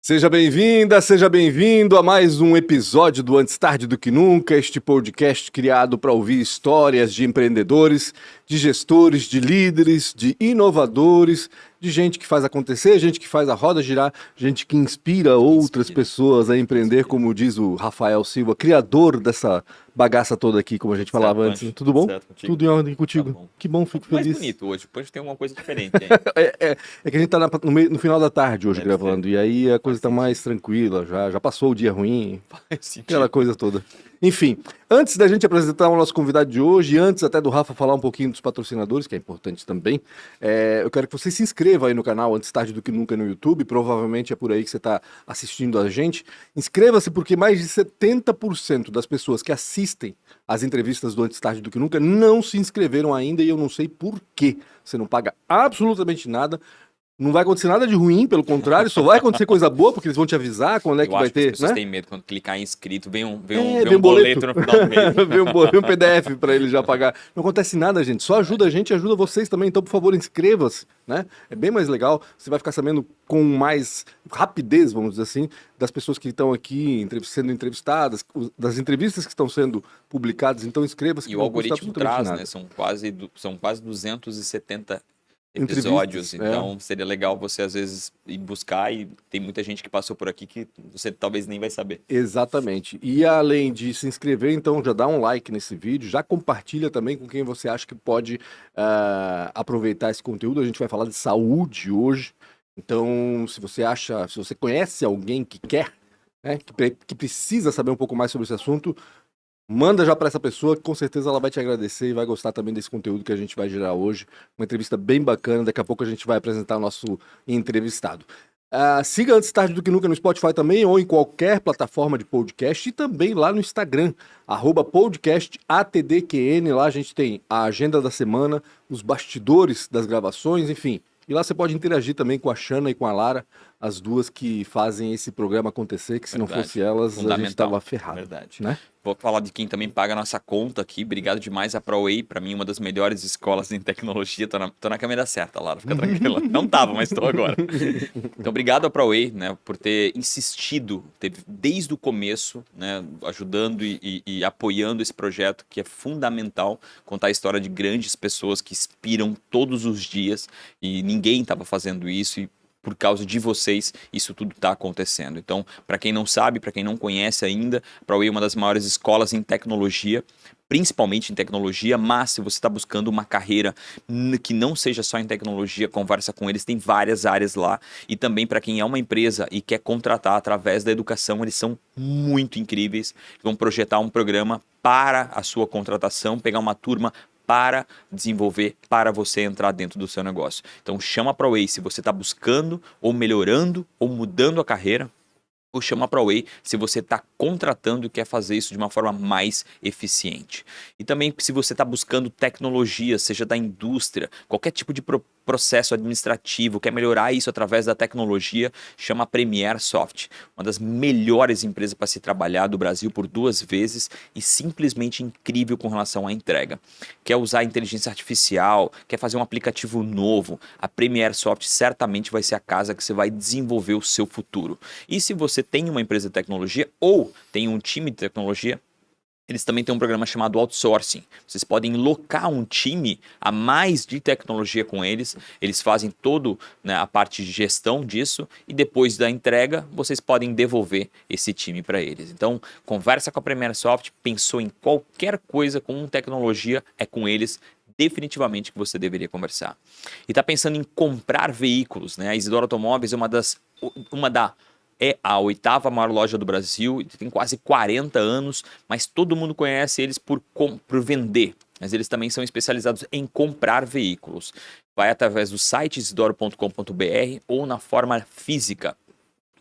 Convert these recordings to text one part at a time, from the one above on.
Seja bem-vinda, seja bem-vindo a mais um episódio do Antes Tarde do Que Nunca, este podcast criado para ouvir histórias de empreendedores, de gestores, de líderes, de inovadores, de gente que faz acontecer, gente que faz a roda girar, gente que inspira outras pessoas a empreender, como diz o Rafael Silva, criador dessa bagaça toda aqui, como a gente falava antes. Tudo bom? Tudo em ordem contigo? Tá bom. Que bom, fico feliz. Mais bonito hoje tem uma coisa diferente, hein? É que a gente tá no final da tarde hoje gravando, e aí a coisa tá mais tranquila, já passou o dia ruim, aquela coisa toda. Enfim, antes da gente apresentar o nosso convidado de hoje, antes até do Rafa falar um pouquinho dos patrocinadores, que é importante também, eu quero que você se inscreva aí no canal Antes Tarde do Que Nunca no YouTube, provavelmente é por aí que você está assistindo a gente. Inscreva-se porque mais de 70% das pessoas que assistem as entrevistas do Antes Tarde do Que Nunca não se inscreveram ainda e eu não sei por quê. Você não paga absolutamente nada. Não vai acontecer nada de ruim, pelo contrário, só vai acontecer coisa boa, porque eles vão te avisar quando é que vai ter. Eu acho que as pessoas né? têm medo quando clicar em inscrito, vem um boleto no final do mês. vem um PDF para ele já pagar. Não acontece nada, gente. Só ajuda a gente e ajuda vocês também. Então, por favor, inscreva-se, né? É bem mais legal. Você vai ficar sabendo com mais rapidez, vamos dizer assim, das pessoas que estão aqui sendo entrevistadas, das entrevistas que estão sendo publicadas. Então, inscreva-se. E o algoritmo traz, né? São quase 270 episódios, então seria legal você às vezes ir buscar, e tem muita gente que passou por aqui que você talvez nem vai saber. Exatamente. E além de se inscrever, então já dá um like nesse vídeo, já compartilha também com quem você acha que pode aproveitar esse conteúdo. A gente vai falar de saúde hoje, então se você conhece alguém que quer, né, que precisa saber um pouco mais sobre esse assunto, manda já para essa pessoa, que com certeza ela vai te agradecer e vai gostar também desse conteúdo que a gente vai gerar hoje. Uma entrevista bem bacana, daqui a pouco a gente vai apresentar o nosso entrevistado. Siga Antes Tarde do Que Nunca no Spotify também, ou em qualquer plataforma de podcast, e também lá no Instagram, @podcastatdqn. Lá a gente tem a agenda da semana, os bastidores das gravações, enfim. E lá você pode interagir também com a Xana e com a Lara, as duas que fazem esse programa acontecer, que se não fosse elas, a gente estava ferrado. Verdade. Né? Vou falar de quem também paga a nossa conta aqui. Obrigado demais a ProWay, para mim uma das melhores escolas em tecnologia. Tô na câmera certa, Lara, fica tranquila. Não tava, mas tô agora. Então obrigado a ProWay, né, por ter insistido, desde o começo, né, ajudando e apoiando esse projeto que é fundamental, contar a história de grandes pessoas que inspiram todos os dias, e ninguém estava fazendo isso, e por causa de vocês, isso tudo está acontecendo. Então, para quem não sabe, para quem não conhece ainda, a ProWay é uma das maiores escolas em tecnologia, principalmente em tecnologia, mas se você está buscando uma carreira que não seja só em tecnologia, conversa com eles, tem várias áreas lá. E também para quem é uma empresa e quer contratar através da educação, eles são muito incríveis. Vão projetar um programa para a sua contratação, pegar uma turma para desenvolver, para você entrar dentro do seu negócio. Então chama a ProWay se você está buscando, ou melhorando, ou mudando a carreira, ou chama a ProWay se você está contratando e quer fazer isso de uma forma mais eficiente. E também se você está buscando tecnologia, seja da indústria, qualquer tipo de processo administrativo, quer melhorar isso através da tecnologia, chama a Premier Soft, uma das melhores empresas para se trabalhar do Brasil por 2 vezes, e simplesmente incrível com relação à entrega. Quer usar inteligência artificial, quer fazer um aplicativo novo, a Premier Soft certamente vai ser a casa que você vai desenvolver o seu futuro. E se você tem uma empresa de tecnologia ou tem um time de tecnologia, eles também têm um programa chamado outsourcing. Vocês podem locar um time a mais de tecnologia com eles. Eles fazem toda, né, a parte de gestão disso, e depois da entrega vocês podem devolver esse time para eles. Então conversa com a Premier Soft, pensou em qualquer coisa com tecnologia, é com eles definitivamente que você deveria conversar. E está pensando em comprar veículos, né? A Isidoro Automóveis é é a 8ª maior loja do Brasil, tem quase 40 anos, mas todo mundo conhece eles por vender. Mas eles também são especializados em comprar veículos. Vai através do site isidoro.com.br ou na forma física,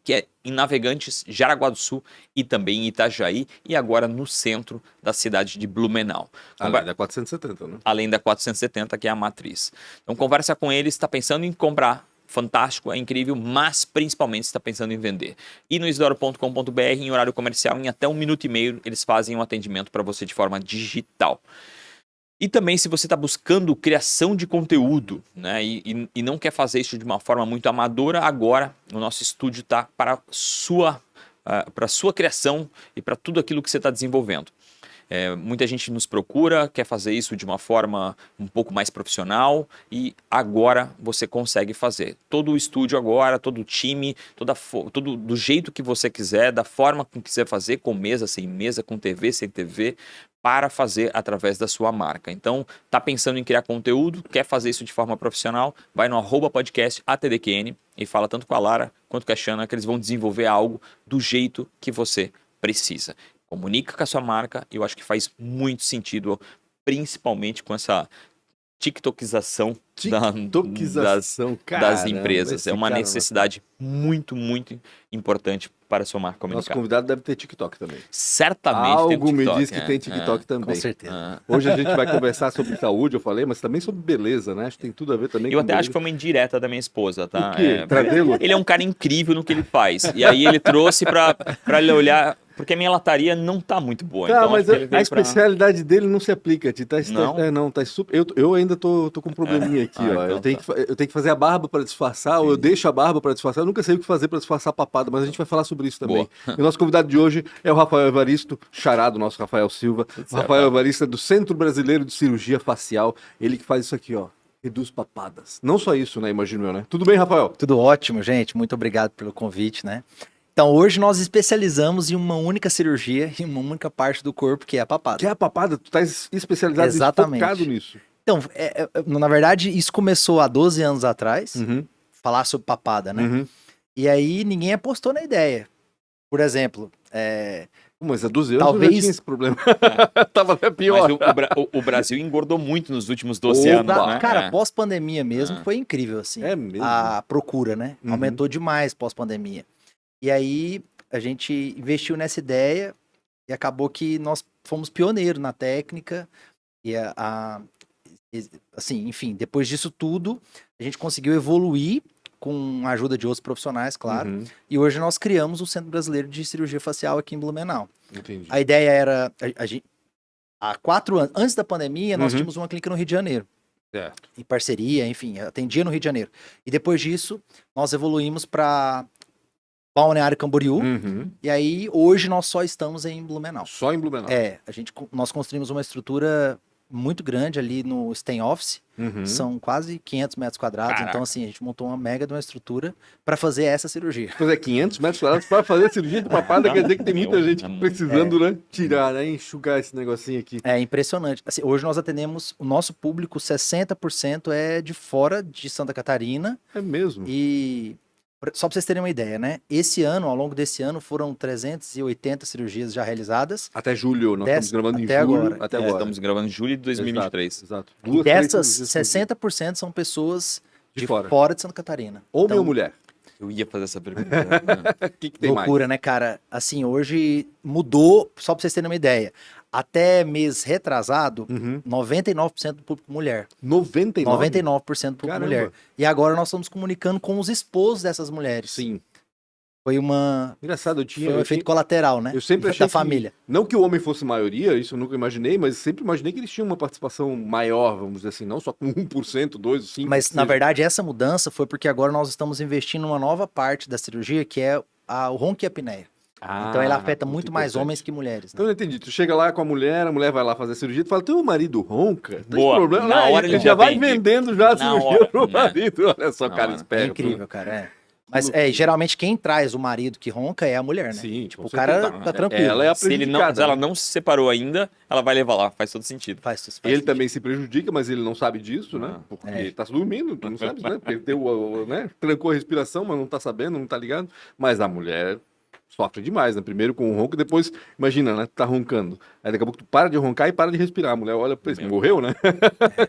que é em Navegantes, Jaraguá do Sul e também em Itajaí, e agora no centro da cidade de Blumenau. Além da 470, né? Além da 470, que é a matriz. Então conversa com eles, está pensando em comprar, fantástico, é incrível, mas principalmente está pensando em vender. E no isidoro.com.br, em horário comercial, em até 1 minuto e meio, eles fazem um atendimento para você de forma digital. E também se você está buscando criação de conteúdo, né, e não quer fazer isso de uma forma muito amadora, agora o nosso estúdio está para sua criação e para tudo aquilo que você está desenvolvendo. Muita gente nos procura, quer fazer isso de uma forma um pouco mais profissional e agora você consegue fazer. Todo o estúdio agora, todo o time, todo do jeito que você quiser, da forma que quiser fazer, com mesa, sem mesa, com TV, sem TV, para fazer através da sua marca. Então, tá pensando em criar conteúdo, quer fazer isso de forma profissional, vai no @podcast ATDQN e fala tanto com a Lara quanto com a Xana que eles vão desenvolver algo do jeito que você precisa. Comunica com a sua marca e eu acho que faz muito sentido, principalmente com essa TikTokização das empresas. É uma necessidade muito, muito importante para a sua marca comunicar. Nosso convidado deve ter TikTok também. Certamente tem TikTok. TikTok. Me diz que tem TikTok também. Com certeza. Hoje a gente vai conversar sobre saúde, eu falei, mas também sobre beleza, né? Acho que tem tudo a ver também Eu com até beleza. acho que foi uma indireta da minha esposa, tá? O quê? Tradê-lo? Ele é um cara incrível no que ele faz. E aí ele trouxe pra ele olhar... Porque a minha lataria não tá muito boa. Tá, então mas acho que ele a veio especialidade dele não se aplica. Não? Tá super. Eu ainda tô com um probleminha aqui, ó. então Eu tenho que fazer a barba para disfarçar, ou eu deixo a barba para disfarçar. Eu nunca sei o que fazer para disfarçar a papada, mas a gente vai falar sobre isso também. E o nosso convidado de hoje é o Rafael Evaristo, xará do nosso Rafael Silva. O Rafael Evaristo é do Centro Brasileiro de Cirurgia Facial. Ele que faz isso aqui, ó. Reduz papadas. Não só isso, né? Imagino eu, né? Tudo bem, Rafael? Tudo ótimo, gente. Muito obrigado pelo convite, né? Então, hoje nós especializamos em uma única cirurgia, em uma única parte do corpo, que é a papada. Que é a papada? Tu tá especializado Exatamente. focado nisso. Então, na verdade, isso começou há 12 anos atrás, Uhum. falar sobre papada, né? Uhum. E aí ninguém apostou na ideia. Por exemplo, Mas há 12 anos Talvez- eu já tinha esse problema. Tava até pior. Mas o Brasil engordou muito nos últimos 12 Opa! anos, né? cara, pós-pandemia mesmo, Ah. foi incrível, assim. É mesmo? A procura, né? Uhum. Aumentou demais pós-pandemia. E aí a gente investiu nessa ideia e acabou que nós fomos pioneiros na técnica e assim, enfim, depois disso tudo, a gente conseguiu evoluir com a ajuda de outros profissionais, claro. Uhum. E hoje nós criamos o Centro Brasileiro de Cirurgia Facial aqui em Blumenau. Entendi. A ideia era há 4 anos, antes da pandemia, nós Uhum. tínhamos uma clínica no Rio de Janeiro. Certo. Em parceria, enfim, atendia no Rio de Janeiro. E depois disso, nós evoluímos para Balneário Camboriú. Uhum. E aí, hoje, nós só estamos em Blumenau. Só em Blumenau. Nós construímos uma estrutura muito grande ali no Sten Office. Uhum. São quase 500 metros quadrados. Caraca. Então, assim, a gente montou uma mega de uma estrutura para fazer essa cirurgia. Pois é, 500 metros quadrados para fazer cirurgia de papada, quer dizer que tem muita gente precisando, né? Tirar, né? Enxugar esse negocinho aqui. É impressionante. Assim, hoje nós atendemos, o nosso público, 60% é de fora de Santa Catarina. É mesmo. E só para vocês terem uma ideia, né? Esse ano, ao longo desse ano, foram 380 cirurgias já realizadas. Até julho, nós estamos gravando em até julho. agora. Até agora. Estamos gravando em julho de 2023. Exato. E Duas, três dessas, cirurgias 60% são pessoas De de fora. fora de Santa Catarina. Homem Então, ou mulher? Eu ia fazer essa pergunta. O que tem loucura, né, cara? Assim, hoje mudou, só pra vocês terem uma ideia. Até mês retrasado, mais? Uhum. 99% do público mulher. 99? 99% do público Caramba. mulher. E agora nós estamos comunicando com os esposos dessas mulheres. Sim. Foi Engraçado, foi um efeito colateral, né? eu sempre achei da que- família. Não que o homem fosse maioria, isso eu nunca imaginei, mas sempre imaginei que eles tinham uma participação maior, vamos dizer assim, não só com 1%, 2%, 5%. Mas, na verdade, essa mudança foi porque agora nós estamos investindo numa nova parte da cirurgia, que é o ronco e a apneia. Então, ela afeta muito mais importante. homens que mulheres. Né? Então eu entendi. Tu chega lá com a mulher vai lá fazer a cirurgia, tu fala, teu marido ronca? Tem Boa. problema? Na Aí hora ele ele já já vai vende. vendendo já a Na cirurgia hora, pro né? marido. Olha só, Na cara hora. esperto. É incrível, cara. Mas, geralmente, quem traz o marido que ronca é a mulher, né? Sim, Tipo, com o cara certeza. tá tranquilo. Ela é a Se prejudicada. ela não se separou ainda, ela vai levar lá. Faz todo sentido. Faz isso. Ele também se prejudica, mas ele não sabe disso, né? Ah. Porque tá dormindo, tu não sabe, né? Perdeu, né? Trancou a respiração, mas não tá sabendo, não tá ligado. Mas a mulher sofre demais, né? Primeiro com o ronco, depois, imagina, né? Tu tá roncando. Aí daqui a pouco tu para de roncar e para de respirar. A mulher olha pra isso, morreu, né?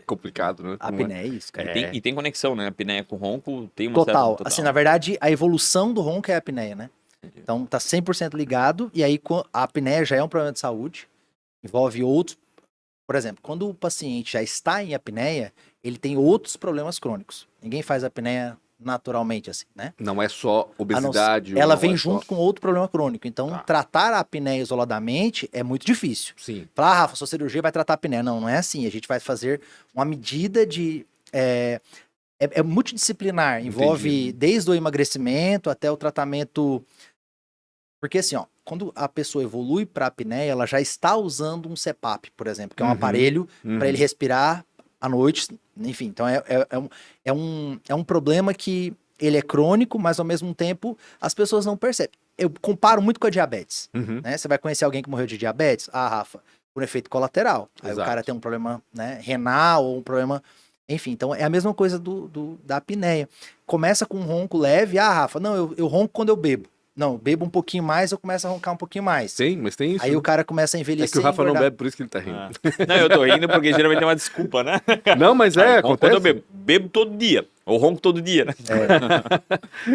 Complicado, né? A Não é? apneia é isso, cara. E tem conexão, né? A apneia com ronco tem uma Total. certa... Assim, na verdade, a evolução do ronco é a apneia, né? Então, tá 100% ligado. E aí, a apneia já é um problema de saúde. Envolve outros... Por exemplo, quando o paciente já está em apneia, ele tem outros problemas crônicos. Ninguém faz apneia naturalmente, assim, né? Não é só obesidade. Ela não vem é junto só... com outro problema crônico. Então, Tá. tratar a apneia isoladamente é muito difícil. Sim. Falar, Rafa, sua cirurgia vai tratar a apneia. Não, não é assim. A gente vai fazer uma medida de... É multidisciplinar. Envolve Entendi. desde o emagrecimento até o tratamento... Porque assim, ó, quando a pessoa evolui para a apneia, ela já está usando um CPAP, por exemplo, que é um Uhum, aparelho uhum. para ele respirar à noite, enfim. Então é um problema que ele é crônico, mas ao mesmo tempo as pessoas não percebem. Eu comparo muito com a diabetes, Uhum. né? Você vai conhecer alguém que morreu de diabetes? Ah, Rafa, por efeito colateral. Aí Exato. o cara tem um problema, né, renal ou um problema... Enfim, então é a mesma coisa da apneia. Começa com um ronco leve. Ah, Rafa, não, eu ronco quando eu bebo. Não, eu bebo um pouquinho mais, eu começo a roncar um pouquinho mais. Tem, mas tem isso. Aí o cara começa a É envelhecer. que o Rafa e não engordar. bebe, por isso que ele tá rindo. Ah. Não, eu tô rindo porque geralmente é uma desculpa, né? Não, mas Ronco acontece. quando eu bebo todo dia. Ou ronco todo dia, né?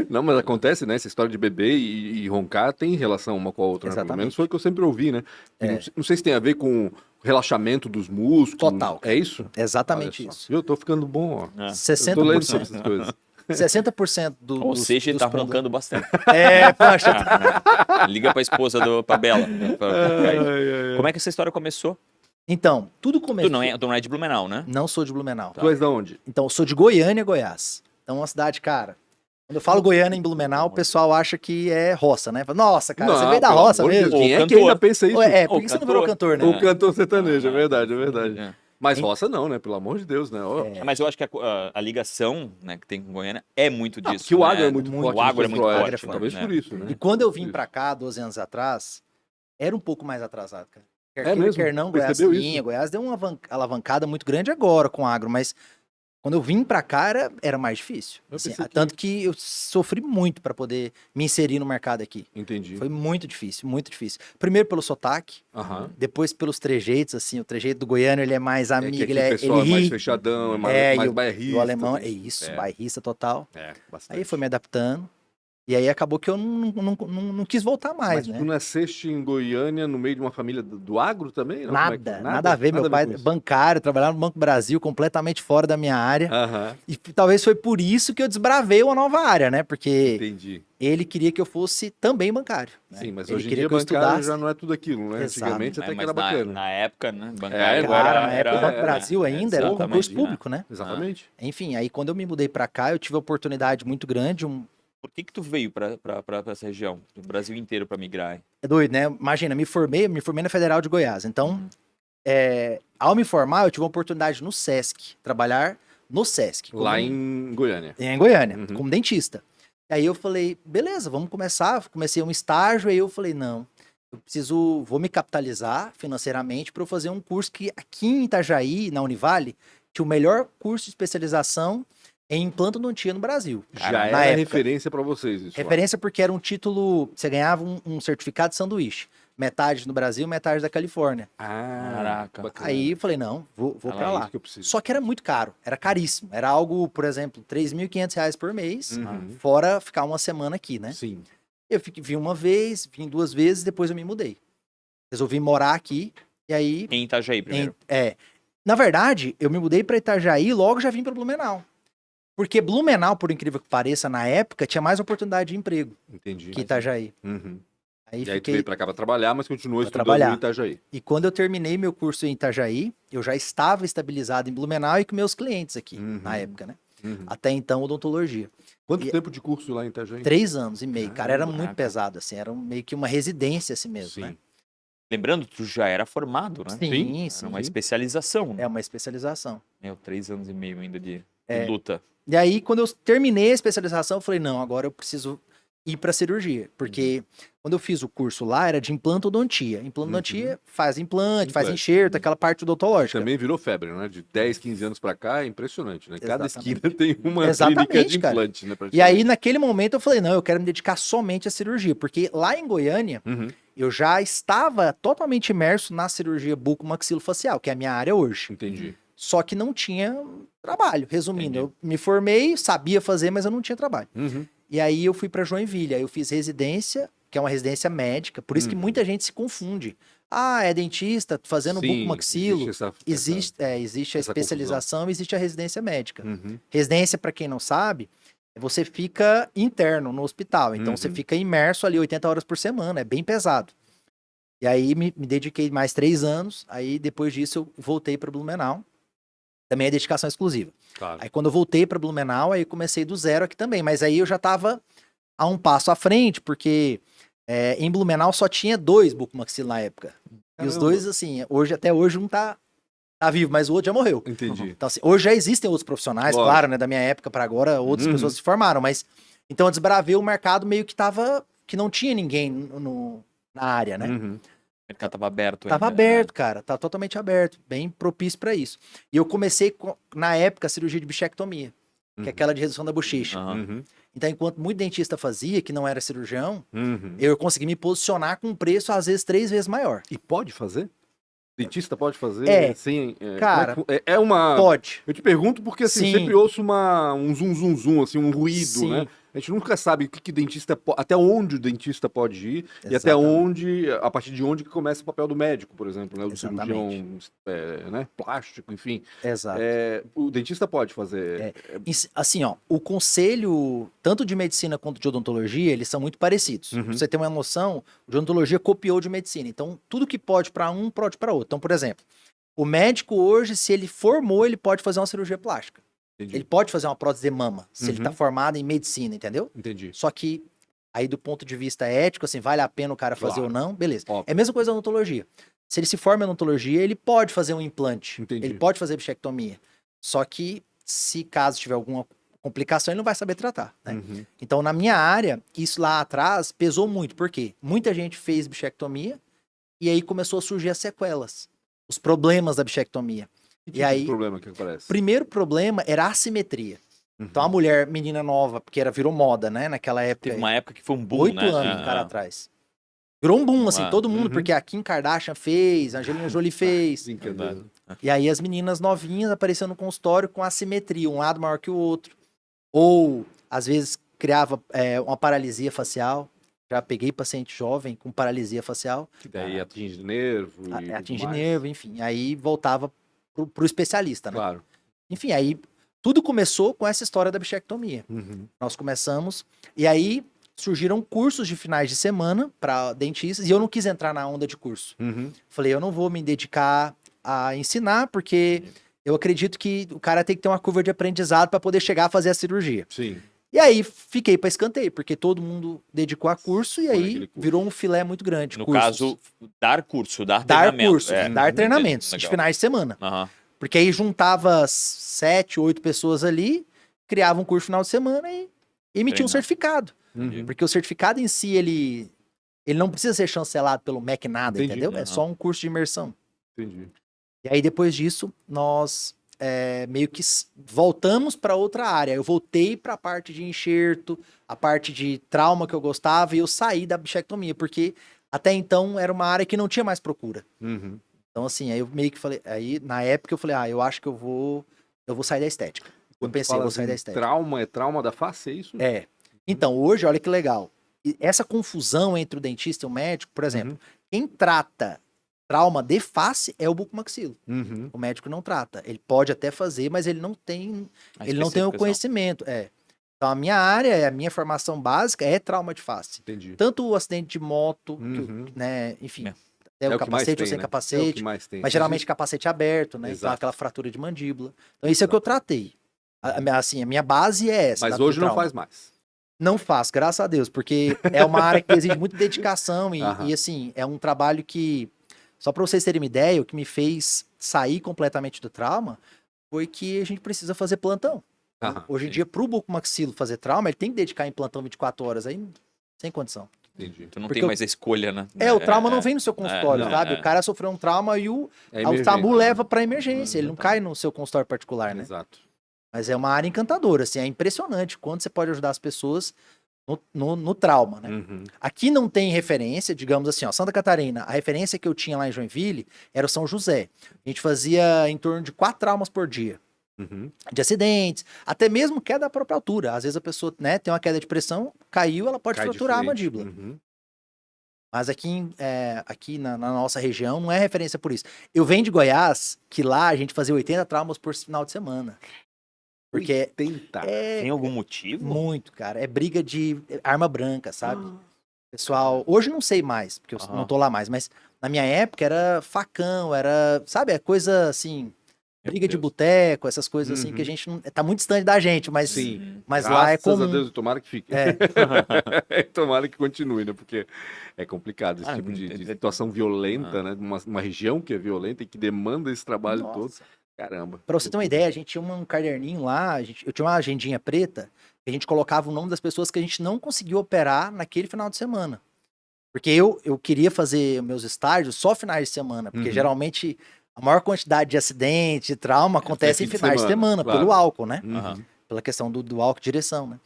Não, mas acontece, né? Essa história de beber e roncar tem relação uma com a outra, né? Pelo Exatamente. menos foi o que eu sempre ouvi, né? E não sei se tem a ver com o relaxamento dos músculos. Total. É isso? Exatamente Olha só. isso. Eu tô ficando bom, ó. É. Eu tô lendo 60%, sobre essas coisas. 60% Ou seja, ele tá roncando bastante. Poxa. Liga pra esposa pra Bela. Ai, ai. Como é que essa história começou? Então, tudo começou... Tu não é de Blumenau, né? Não sou de Blumenau. Tu és da onde? Então, eu sou de Goiânia, Goiás. Então, uma cidade, cara... Quando eu falo Goiânia em Blumenau, o pessoal acha que é roça, né? Fala, nossa, cara, você veio da pelo roça amor de mesmo? Deus, quem é que cantor. ainda pensa isso? Por que você não virou cantor, né? O cantor sertanejo, é verdade, é verdade. É. Mas roça não, né? Pelo amor de Deus, né? Ó, Mas eu acho que a ligação, né, que tem com Goiânia é muito disso. que o né? agro é muito forte. O agro é no muito Centro-Oeste, forte. Talvez né? por isso, né? E quando eu vim Isso. pra cá, 12 anos atrás, era um pouco mais atrasado, cara. Quer É queira, mesmo? quer não, Goiás Percebeu sim, isso? Goiás deu uma alavancada muito grande agora com o agro, mas quando eu vim pra cá era mais difícil. Eu Assim, pensei que- tanto que eu sofri muito pra poder me inserir no mercado aqui. Entendi. Foi muito difícil, muito difícil. Primeiro pelo sotaque, Aham. depois pelos trejeitos, assim, o trejeito do goiano, ele é mais É amigo, que aqui ele o é pessoal ele é mais ri, fechadão, é mais, e mais o bairrista. o alemão, é tudo. isso, É. bairrista total. É, bastante. Aí foi me adaptando, e aí acabou que eu não quis voltar mais, Mas né? tu nasceste em Goiânia no meio de uma família do agro também? Não? Como é que Nada, foi? nada a ver. Meu pai com é isso? bancário, trabalhava no Banco Brasil, completamente fora da minha área. Aham, E talvez foi por isso que eu desbravei uma nova área, né? Porque entendi. ele queria que eu fosse também bancário. Né? Sim, mas ele hoje em queria dia que eu bancário estudasse. já não é tudo aquilo, né? Exato. Antigamente até que mas era bacana. na época, né? Bancário Cara, era- na época o Banco era- Brasil ainda era exatamente, concurso né? público, né? Exatamente. Enfim, aí quando eu me mudei pra cá, eu tive uma oportunidade muito grande. Por que tu veio pra essa região? Do Brasil inteiro pra migrar? Hein? É doido, né? Imagina, me formei na Federal de Goiás. Então, ao me formar, eu tive uma oportunidade no Sesc, trabalhar no Sesc. Lá como- em Goiânia. em Goiânia, Uhum. como dentista. Aí eu falei, beleza, vamos começar. Comecei um estágio, aí eu falei, não, vou me capitalizar financeiramente para eu fazer um curso que aqui em Itajaí, na Univale, tinha o melhor curso de especialização em implantodontia no Brasil. Já na era época. referência pra vocês isso. lá. Referência porque era um título, você ganhava um certificado de sanduíche. Metade no Brasil, metade da Califórnia. Ah, Caraca. bacana. Aí eu falei, não, vou Olha pra aí, lá. Isso que eu preciso. Só que era muito caro, era caríssimo. Era algo, por exemplo, R$3.500 por mês, Uhum. fora ficar uma semana aqui, né? Sim. Eu vim uma vez, vim duas vezes, depois eu me mudei. Resolvi morar aqui, e aí... Em Itajaí primeiro. Na verdade, eu me mudei pra Itajaí e logo já vim pra Blumenau. Porque Blumenau, por incrível que pareça, na época, tinha mais oportunidade de emprego Entendi. que Itajaí. Uhum. Aí E aí tu fiquei... veio pra cá pra trabalhar, mas continuou Pra estudando trabalhar. em Itajaí. E quando eu terminei meu curso em Itajaí, eu já estava estabilizado em Blumenau e com meus clientes aqui, Uhum. na época, né? Uhum. Até então, odontologia. Quanto E- tempo de curso lá em Itajaí? 3 anos e meio, cara, era Caramba. muito pesado, assim, era meio que uma residência assim mesmo, Sim. né? Lembrando, tu já era formado, né? Sim, Era sim. uma especialização. É uma especialização. 3 anos e meio ainda de É. luta. E aí, quando eu terminei a especialização, eu falei, não, agora eu preciso ir para cirurgia, porque quando eu fiz o curso lá, era de implantodontia. Implantodontia faz implante, faz Implante. enxerto, aquela parte odontológica. Também virou febre, né? De 10, 15 anos pra cá, é impressionante, né? Cada Exatamente. esquina tem uma Exatamente, clínica de cara. implante, né? E aí, naquele momento, eu falei, não, eu quero me dedicar somente à cirurgia, porque lá em Goiânia, Uhum. eu já estava totalmente imerso na cirurgia bucomaxilofacial, que é a minha área hoje. Entendi. Só que não tinha trabalho. Resumindo, Entendi. eu me formei, sabia fazer, mas eu não tinha trabalho. Uhum. E aí eu fui para Joinville, aí eu fiz residência, que é uma residência médica, por isso que muita gente se confunde. Ah, é dentista, fazendo Sim, bucomaxilo. existe Existe a essa especialização, existe a residência médica. Uhum. Residência, para quem não sabe, você fica interno no hospital. Então, você Uhum. fica imerso ali 80 horas por semana. É bem pesado. E aí, me dediquei mais 3 anos. Aí, depois disso, eu voltei para Blumenau. Também é dedicação exclusiva. Claro. Aí, quando eu voltei para Blumenau, aí comecei do zero aqui também. Mas aí, eu já estava a um passo à frente, porque em Blumenau só tinha 2 bucomaxilo na época. E os Caramba. dois, assim, até hoje um tá vivo, mas o outro já morreu. Entendi. Então, assim, hoje já existem outros profissionais, Lógico. claro, né? Da minha época para agora, outras Uhum. pessoas se formaram, mas então eu desbravei o mercado meio que não tinha ninguém na área, né? Uhum. O mercado tava aberto Tava ainda, né? aberto, cara, tá totalmente aberto, bem propício para isso. E eu comecei, na época, a cirurgia de bichectomia, que é aquela de redução da bochecha. Aham. Uhum. Então, enquanto muito dentista fazia, que não era cirurgião, Uhum. eu consegui me posicionar com um preço, às vezes, 3 vezes maior. E pode fazer? Dentista pode fazer? É, Sim. cara, como é que é uma. Pode. Eu te pergunto porque assim, eu Sim. sempre ouço um zum, assim, um ruído, Sim. né? A gente nunca sabe o que dentista até onde o dentista pode ir e até Exatamente. onde, a partir de onde que começa o papel do médico, por exemplo, né? O do Exatamente. cirurgião, né? Plástico, enfim. Exato. O dentista pode fazer. Assim, ó, o conselho, tanto de medicina quanto de odontologia, eles são muito parecidos. Uhum. Pra você ter uma noção, de odontologia copiou de medicina. Então, tudo que pode para um, pode para outro. Então, por exemplo, o médico hoje, se ele formou, ele pode fazer uma cirurgia plástica. Entendi. Ele pode fazer uma prótese de mama, se ele tá Uhum. formado em medicina, entendeu? Entendi. Só que, aí do ponto de vista ético, assim, vale a pena o cara fazer Claro. ou não? Beleza. Óbvio. É a mesma coisa na odontologia. Se ele se forma em odontologia, ele pode fazer um implante. Entendi. Ele pode fazer bichectomia. Só que, se caso tiver alguma complicação, ele não vai saber tratar, né? Uhum. Então, na minha área, isso lá atrás pesou muito. Por quê? Muita gente fez bichectomia e aí começou a surgir as sequelas. Os problemas da bichectomia. Que E tipo aí, de problema que aparece? primeiro problema era a assimetria. Uhum. Então, a mulher, menina nova, porque virou moda, né? Naquela época. Teve uma época que foi um boom, 8 né? anos, cara, atrás. Virou um boom, assim, Ah, todo mundo, uhum. porque a Kim Kardashian fez, a Angelina Jolie fez. Brincadeira. E aí as meninas novinhas apareciam no consultório com assimetria, um lado maior que o outro. Ou, às vezes, criava uma paralisia facial. Já peguei paciente jovem com paralisia facial. Que daí atinge nervo e tudo Atinge mais. nervo, enfim. Aí voltava pro especialista, né? Claro. Enfim, aí tudo começou com essa história da bichectomia. Uhum. Nós começamos, e aí surgiram cursos de finais de semana para dentistas, e eu não quis entrar na onda de curso. Uhum. Falei, eu não vou me dedicar a ensinar, porque eu acredito que o cara tem que ter uma curva de aprendizado para poder chegar a fazer a cirurgia. Sim. E aí fiquei para escanteio, porque todo mundo dedicou a curso, e Foi aí aquele curso. virou um filé muito grande. No cursos. caso, dar curso, dar dar treinamento. cursos, é. dar treinamentos de Legal. finais de semana. Aham. Porque aí juntava 7, 8 pessoas ali, criava um curso no final de semana e emitia um Treinar. certificado. Uhum. Porque o certificado em si, ele não precisa ser chancelado pelo MEC nada, Entendi. entendeu? É Aham. só um curso de imersão. Entendi. E aí, depois disso, nós meio que voltamos para outra área. Eu voltei para a parte de enxerto, a parte de trauma que eu gostava, e eu saí da bichectomia, porque até então era uma área que não tinha mais procura. Uhum. Então, assim, aí eu meio que falei, aí na época eu falei, eu acho que eu vou sair da estética. Quando tu pensei, eu fala vou sair da em estética. trauma, é trauma da face, é isso? É. Então, hoje, olha que legal. Essa confusão entre o dentista e o médico, por exemplo, quem trata trauma de face é o bucomaxilo. Uhum. O médico não trata. Ele pode até fazer, mas ele não tem, A ele não tem o especificação. conhecimento. Então, a minha área, a minha formação básica é trauma de face. Entendi. Tanto o acidente de moto, Uhum. né, enfim, É. até É o o que mais capacete ou tem, sem né? É o capacete. que mais tem. Mas geralmente capacete aberto, né? Então Exato. aquela fratura de mandíbula. Então isso é o que eu tratei. Assim, a minha base é essa. Mas do hoje não trauma. faz mais. Não faço, graças a Deus, porque é uma área que exige muita dedicação Aham. e assim, é um trabalho que, só para vocês terem uma ideia, o que me fez sair completamente do trauma foi que a gente precisa fazer plantão. Aham, Hoje em sim. dia, pro bucomaxilo fazer trauma, ele tem que dedicar em plantão 24 horas, aí sem condição. Entendi. Tu não Porque tem mais a escolha, né? O trauma não vem no seu consultório, não, sabe? O cara sofreu um trauma e o É SAMU emergente. leva pra emergência, ele não cai no seu consultório particular, né? Exato. Mas é uma área encantadora, assim, é impressionante quanto você pode ajudar as pessoas no trauma, né? Uhum. Aqui não tem referência, digamos assim, ó, Santa Catarina, a referência que eu tinha lá em Joinville era o São José. A gente fazia em torno de 4 traumas por dia. Uhum. De acidentes, até mesmo queda da própria altura. Às vezes a pessoa, né, tem uma queda de pressão, caiu, ela pode Cai de fraturar a frente. mandíbula. Uhum. Mas aqui na nossa região não é referência por isso. Eu venho de Goiás, que lá a gente fazia 80 traumas por final de semana. Porque 80. Tem algum motivo? muito, cara. É briga de arma branca, sabe? Pessoal, hoje não sei mais, porque eu não tô lá mais, mas na minha época era facão, era, sabe, é coisa assim, briga de Deus. boteco, essas coisas assim que a gente não, tá muito distante da gente, mas, Sim. mas lá é Graças comum. a Deus, tomara que fique. É. Tomara que continue, né? Porque é complicado esse tipo de entendi. situação violenta, né? Uma região que é violenta e que demanda esse trabalho todo. Nossa. Caramba. Pra você ter uma ideia, a gente tinha um caderninho lá, eu tinha uma agendinha preta, que a gente colocava o nome das pessoas que a gente não conseguiu operar naquele final de semana. Porque eu queria fazer meus estágios só finais de semana, porque geralmente a maior quantidade de acidente, de trauma acontece em fim de finais de semana, claro. pelo álcool, né? Uhum. Pela questão do álcool e direção, né?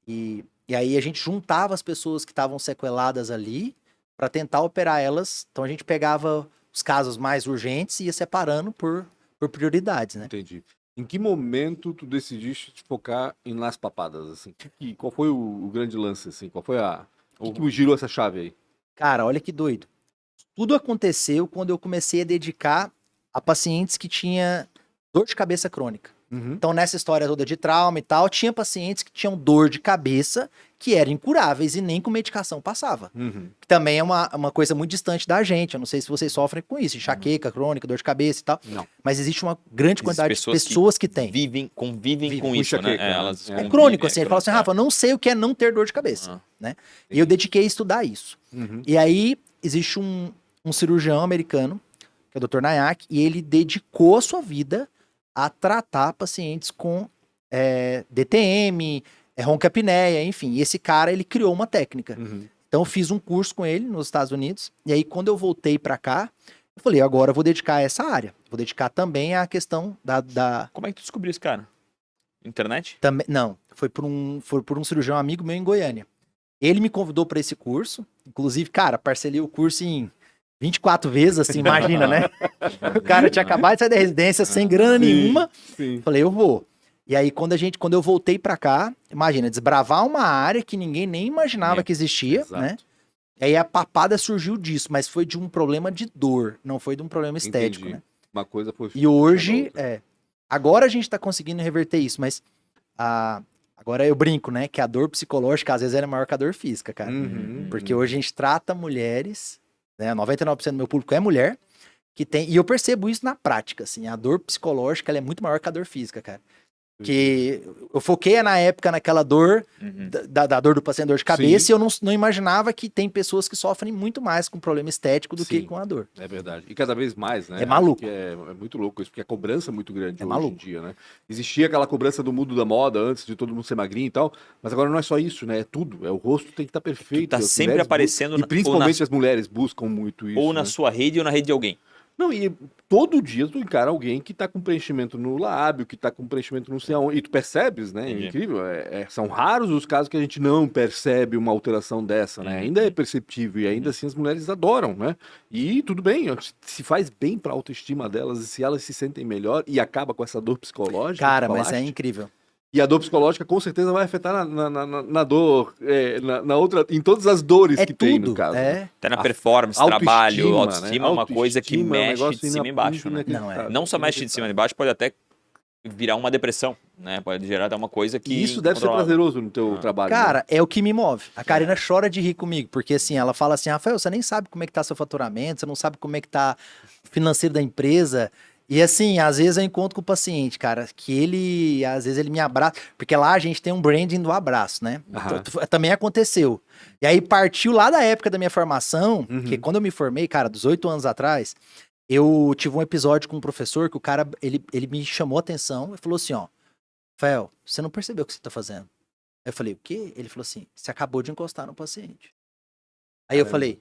E aí a gente juntava as pessoas que estavam sequeladas ali para tentar operar elas. Então a gente pegava os casos mais urgentes e ia separando por prioridades, né? Entendi. Em que momento tu decidiste te focar em Las Papadas, assim? Qual foi o grande lance, assim? Qual foi o que girou essa chave aí? Cara, olha que doido. Tudo aconteceu quando eu comecei a dedicar a pacientes que tinham dor de cabeça crônica. Então, nessa história toda de trauma e tal, tinha pacientes que tinham dor de cabeça que eram incuráveis e nem com medicação passava. Que também é uma coisa muito distante da gente. Eu não sei se vocês sofrem com isso, enxaqueca crônica, dor de cabeça e tal. Não. Mas existe uma grande Existem quantidade de pessoas que pessoas que têm. Convivem com com isso, né? enxaqueca, Elas é É convivem, crônico, assim. Ele fala assim, crônico, Rafa, não sei o que é não ter dor de cabeça, né? E eu dediquei a estudar isso. E aí, existe um cirurgião americano, que é o Dr. Nayak, e ele dedicou a sua vida a tratar pacientes com DTM, ronquiapneia, enfim. E esse cara, ele criou uma técnica. Então, eu fiz um curso com ele nos Estados Unidos, e aí, quando eu voltei pra cá, eu falei, agora eu vou dedicar a essa área. Vou dedicar também à questão da... Como é que tu descobriu esse cara? Internet? Também, não, foi por um cirurgião amigo meu em Goiânia. Ele me convidou para esse curso, inclusive, cara, parcelei o curso em 24 vezes, assim, imagina, né? O cara tinha acabado de sair da residência sem grana nenhuma. Sim. Falei, eu vou. E aí, quando eu voltei pra cá, imagina, desbravar uma área que ninguém nem imaginava que existia, Exato. né? E aí a papada surgiu disso, mas foi de um problema de dor, não foi de um problema estético, Entendi. né? Uma coisa foi... E hoje, puxando a outra. agora a gente tá conseguindo reverter isso, mas agora eu brinco, né? Que a dor psicológica, às vezes, ela é maior que a dor física, cara. Porque hoje a gente trata mulheres, né? 99% do meu público é mulher, que tem... E eu percebo isso na prática, assim. A dor psicológica, ela é muito maior que a dor física, cara. Que eu foquei na época naquela dor, da dor do paciente, dor de cabeça, Sim. e eu não imaginava que tem pessoas que sofrem muito mais com problema estético do que Sim. com a dor. É verdade. E cada vez mais, né? É maluco. Acho que é muito louco isso, porque a cobrança é muito grande É hoje maluco. em dia, né? Existia aquela cobrança do mundo da moda antes de todo mundo ser magrinho e tal, mas agora não é só isso, né? É tudo. O rosto tem que estar perfeito. tá as sempre mulheres aparecendo E principalmente as mulheres buscam muito isso. Ou na né? sua rede ou na rede de alguém. Não, e todo dia tu encara alguém que tá com preenchimento no lábio, que tá com preenchimento não sei aonde, e tu percebes, né? É Entendi. incrível. São raros os casos que a gente não percebe uma alteração dessa, né? Ainda é perceptível e ainda assim as mulheres adoram, né? E tudo bem, se faz bem pra autoestima delas e se elas se sentem melhor e acaba com essa dor psicológica. Cara, que tu mas é falaste. incrível. E a dor psicológica com certeza vai afetar na dor, na outra, em todas as dores É que tem no tudo. caso. né? Até na A performance, trabalho, autoestima né? é uma coisa que Autoestima é um mexe negócio de cima e embaixo, né? inacreditável. Não só mexe de cima e embaixo, pode até virar uma depressão, né? Pode gerar até uma coisa que... E isso deve ser incontrolável. prazeroso no teu trabalho. né? Cara, é o que me move. A Karina chora de rir comigo, porque assim, ela fala assim, Rafael, você nem sabe como é que tá seu faturamento, você não sabe como é que tá o financeiro da empresa. E assim, às vezes eu encontro com o paciente, cara, que às vezes ele me abraça, porque lá a gente tem um branding do abraço, né? Aham. Também aconteceu. E aí partiu lá da época da minha formação, que quando eu me formei, cara, 18 anos atrás, eu tive um episódio com um professor que o cara, ele me chamou a atenção e falou assim, ó, Rafael, você não percebeu o que você tá fazendo? Aí eu falei, o quê? Ele falou assim, você acabou de encostar no paciente. Aí eu falei,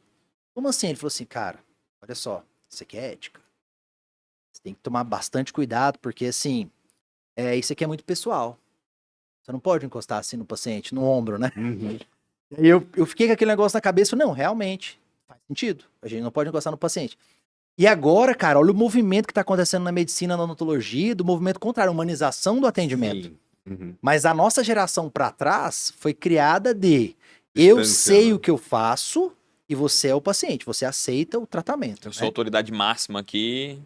como assim? Ele falou assim, cara, olha só, isso aqui é ética. Você tem que tomar bastante cuidado, porque assim, isso aqui é muito pessoal. Você não pode encostar assim no paciente, no ombro, né? E aí eu fiquei com aquele negócio na cabeça, falei, não, realmente, faz sentido. A gente não pode encostar no paciente. E agora, cara, olha o movimento que tá acontecendo na medicina, na odontologia, do movimento contrário, a humanização do atendimento. Sim. Mas a nossa geração pra trás foi criada de eu Distância, sei né? o que eu faço e você é o paciente, você aceita o tratamento. Eu sou né? autoridade máxima aqui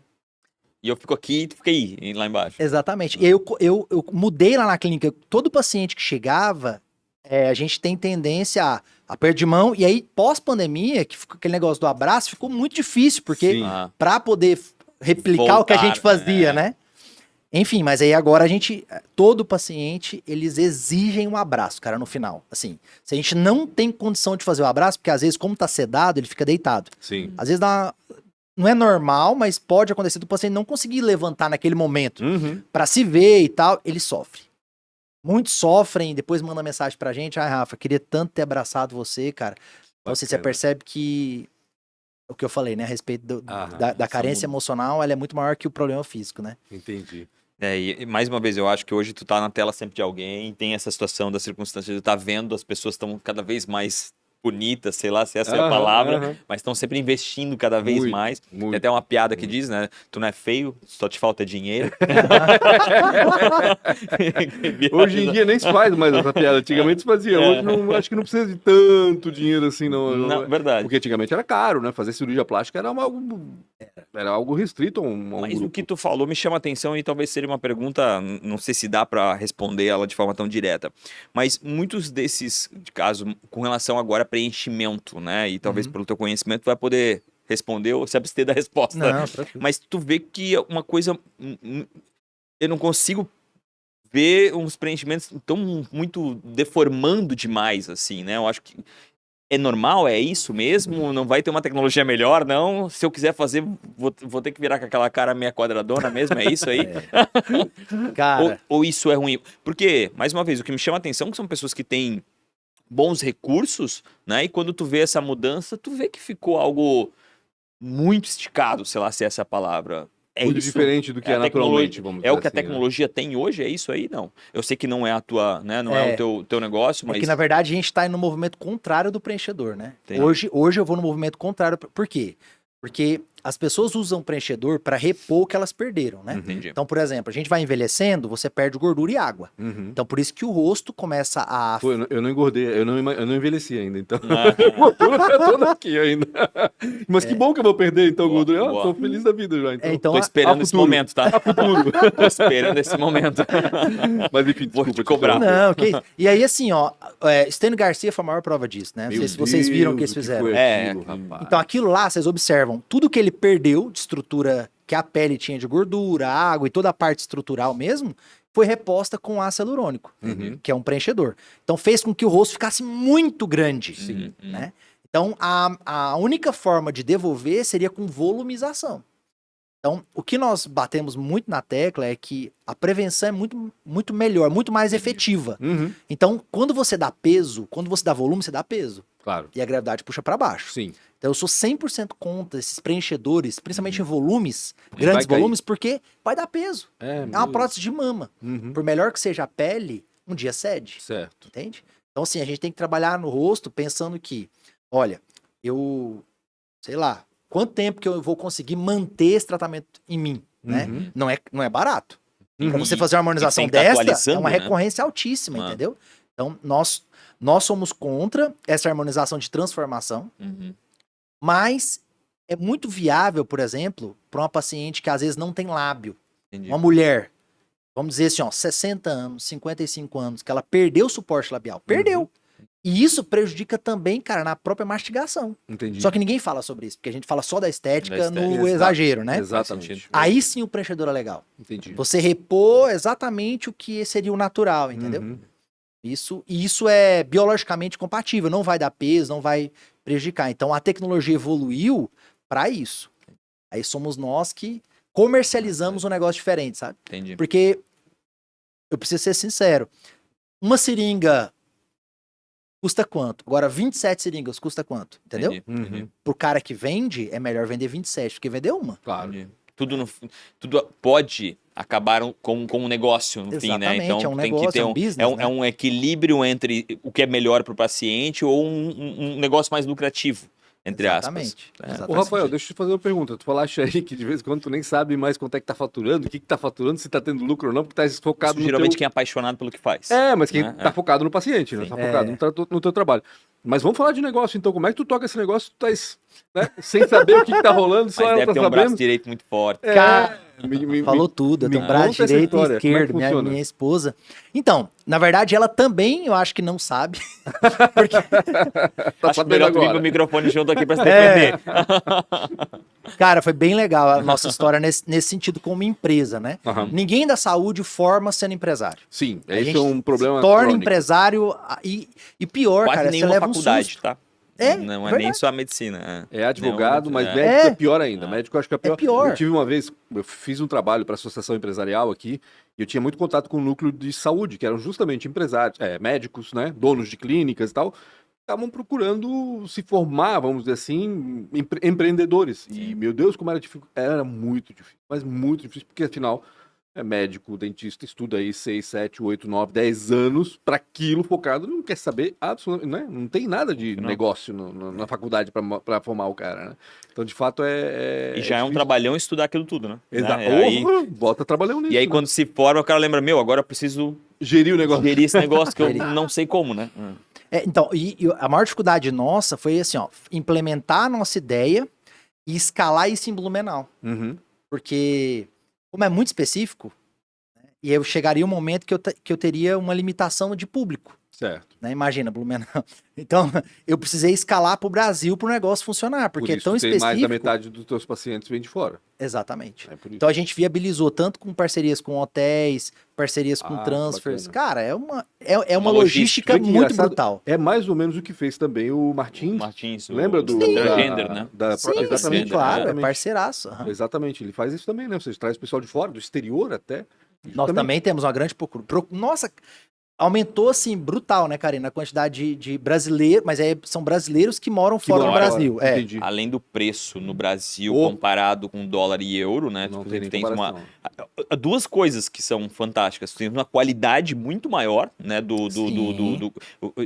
E eu fico aqui e tu fica aí, lá embaixo. Exatamente. E aí eu mudei lá na clínica. Todo paciente que chegava, a gente tem tendência a aperto de mão. E aí, pós-pandemia, que ficou aquele negócio do abraço, ficou muito difícil, porque Sim. para poder replicar o que a gente fazia, né? Enfim, mas aí agora todo paciente, eles exigem um abraço, cara, no final. Assim, se a gente não tem condição de fazer o abraço, porque às vezes, como tá sedado, ele fica deitado. Sim. Às vezes não é normal, mas pode acontecer do paciente não conseguir levantar naquele momento pra se ver e tal, ele sofre. Muitos sofrem, depois mandam mensagem pra gente, Rafa, queria tanto ter abraçado você, cara. Então, assim, você percebe que o que eu falei, né, a respeito da carência emocional, ela é muito maior que o problema físico, né? Entendi. E mais uma vez, eu acho que hoje tu tá na tela sempre de alguém, tem essa situação da circunstância de tu tá vendo, as pessoas estão cada vez mais bonitas, sei lá se essa é a palavra, mas estão sempre investindo cada vez mais. Tem até uma piada que diz, né, tu não é feio, só te falta dinheiro. Hoje em dia nem se faz mais essa piada, antigamente se fazia, hoje acho que não precisa de tanto dinheiro assim, não. Verdade. Porque antigamente era caro, né, fazer cirurgia plástica era algo restrito a um Mas grupo. o que tu falou me chama a atenção e talvez seria uma pergunta, não sei se dá pra responder ela de forma tão direta, mas muitos desses casos com relação agora a preenchimento, né, e talvez pelo teu conhecimento tu vai poder responder ou se abster da resposta. Não, mas tu vê que é uma coisa, eu não consigo ver uns preenchimentos tão muito deformando demais assim, né, eu acho que é normal, é isso mesmo? Não vai ter uma tecnologia melhor, não? Se eu quiser fazer, vou ter que virar com aquela cara meia quadradona mesmo, é isso aí? Cara... ou isso é ruim? Porque, mais uma vez, o que me chama a atenção é que são pessoas que têm bons recursos, né? E quando tu vê essa mudança, tu vê que ficou algo muito esticado, sei lá se essa é a palavra. É muito isso? diferente do que é naturalmente, vamos dizer É o que a assim, tecnologia tem hoje, é isso aí? Não. Eu sei que não é a tua, né? Não é o teu negócio, mas... É que, na verdade, a gente tá no movimento contrário do preenchedor, né? Entendi. Hoje eu vou no movimento contrário. Por quê? Porque as pessoas usam preenchedor para repor o que elas perderam, né? Entendi. Então, por exemplo, a gente vai envelhecendo, você perde gordura e água. Então, por isso que o rosto começa a... Pô, eu não engordei, eu não envelheci ainda, então a gordura tá toda aqui ainda. Mas que bom que eu vou perder, então, gordura. Eu tô feliz da vida já, então. Tô esperando esse momento, tá? Futuro. Tô esperando esse momento. Mas enfim, vou desculpa, te cobrar. Não, que isso. E aí, assim, ó, Stênio Garcia foi a maior prova disso, né? Não sei se vocês viram o que eles fizeram. Então, aquilo lá, vocês observam, tudo que ele perdeu de estrutura que a pele tinha de gordura, água e toda a parte estrutural mesmo, foi reposta com ácido hialurônico, que é um preenchedor. Então, fez com que o rosto ficasse muito grande, né? Então, a única forma de devolver seria com volumização. Então, o que nós batemos muito na tecla é que a prevenção é muito, muito melhor, muito mais efetiva. Então, quando você dá peso, quando você dá volume, você dá peso. Claro. E a gravidade puxa para baixo. Sim. Então, eu sou 100% contra esses preenchedores, principalmente em volumes, grandes volumes, porque vai dar peso. É uma prótese de mama. Por melhor que seja a pele, um dia cede. Certo. Entende? Então, assim, a gente tem que trabalhar no rosto pensando que, olha, sei lá, quanto tempo que eu vou conseguir manter esse tratamento em mim, né? Não é barato. Para você fazer uma harmonização dessa, é uma recorrência altíssima, entendeu? Então, nós somos contra essa harmonização de transformação, mas é muito viável, por exemplo, para uma paciente que às vezes não tem lábio. Uma mulher, vamos dizer assim, ó, 60 anos, 55 anos, que ela perdeu o suporte labial. Perdeu. E isso prejudica também, cara, na própria mastigação. Entendi. Só que ninguém fala sobre isso, porque a gente fala só da estética no exagero, né? Exatamente. Aí sim o preenchedor é legal. Entendi. Você repor exatamente o que seria o natural, entendeu? Isso é biologicamente compatível, não vai dar peso, não vai prejudicar. Então a tecnologia evoluiu para isso. Aí somos nós que comercializamos um negócio diferente, sabe? Entendi. Porque eu preciso ser sincero, uma seringa custa quanto? Agora 27 seringas custa quanto? Entendeu? Entendi. Pro cara que vende, é melhor vender 27 do que vender uma. Claro. Entendi. Tudo pode acabar com um negócio no fim, né? Então é um tem negócio, que ter um business, né? é um equilíbrio entre o que é melhor para o paciente ou um negócio mais lucrativo, entre aspas. Exatamente. Ô, Rafael, deixa eu te fazer uma pergunta. Tu falaste aí que de vez em quando tu nem sabe mais quanto é que tá faturando, o que tá faturando, se tá tendo lucro ou não, porque tá focado Geralmente quem é apaixonado pelo que faz. Mas quem tá focado no paciente, né? Tá focado no teu trabalho. Mas vamos falar de negócio, então. Como é que tu toca esse negócio? Tu tá, né? Sem saber o que tá rolando, só Mas ela deve tá ter um sabendo. braço direito muito forte. Falou tudo, eu me tenho um braço conta essa direito e história, como é que esquerdo, funciona? minha esposa. Então, na verdade, ela também, eu acho que não sabe. Porque, Tá Acho sabendo melhor tu vir com agora. o microfone junto aqui pra se É. defender. cara, foi bem legal a nossa história nesse sentido como empresa, né? Aham. Ninguém da saúde forma sendo empresário. Sim, A esse gente é um problema se torna crônico. empresário e pior, Quase cara, você nenhuma leva um faculdade, susto. tá? É, Não é verdade. nem só a medicina. É advogado, mas é. médico é É. pior ainda. Médico eu acho que é pior. pior. Eu tive uma vez, eu fiz um trabalho para a associação empresarial aqui, e eu tinha muito contato com o núcleo de saúde, que eram justamente empresários, médicos, né, donos de clínicas e tal, estavam procurando se formar, vamos dizer assim, empreendedores. E, meu Deus, como era difícil. Era muito difícil, mas muito difícil, porque afinal, é médico, dentista, estuda aí 6, 7, 8, 9, 10 anos para aquilo focado, não quer saber absolutamente, né? Não tem nada de Não. negócio na faculdade para formar o cara, né? Então, de fato, E já é um difícil. trabalhão estudar aquilo tudo, né? Exato. E aí, Bota trabalhando nisso. e aí né? quando se forma, o cara lembra, meu, agora eu preciso Gerir o negócio. gerir esse negócio que eu Gerir. não sei como, né? Então, e a maior dificuldade nossa foi assim, ó, implementar a nossa ideia e escalar isso em Blumenau. Uhum. Porque, como é muito específico, né, e eu chegaria um momento que eu teria uma limitação de público. Certo. Né? Imagina, Blumenau. Então, eu precisei escalar para o Brasil para o negócio funcionar, porque Por é tão isso tem mais da específico. metade dos teus pacientes vem de fora. Exatamente. É por isso. Então a gente viabilizou tanto com parcerias com hotéis, parcerias com Ah, transfers. bacana. Cara, é uma Uma logística. logística Vê que muito engraçado. brutal. É mais ou menos o que fez também o Martins. Martins, Lembra do transgender, né? Sim, exatamente, sim, claro, é exatamente. parceiraço. aham. Exatamente, ele faz isso também, né? Ou seja, traz o pessoal de fora, do exterior até. Nós Justamente. também temos uma grande procura. Nossa, aumentou assim, brutal, né, Karina? A quantidade de brasileiros, mas são brasileiros que moram fora do mora Brasil. fora, É. Entendi. Além do preço no Brasil Oh. comparado com dólar e euro, né? Não Tipo, tem nem tem comparação. duas coisas que são fantásticas. Tem uma qualidade muito maior, né? Sim.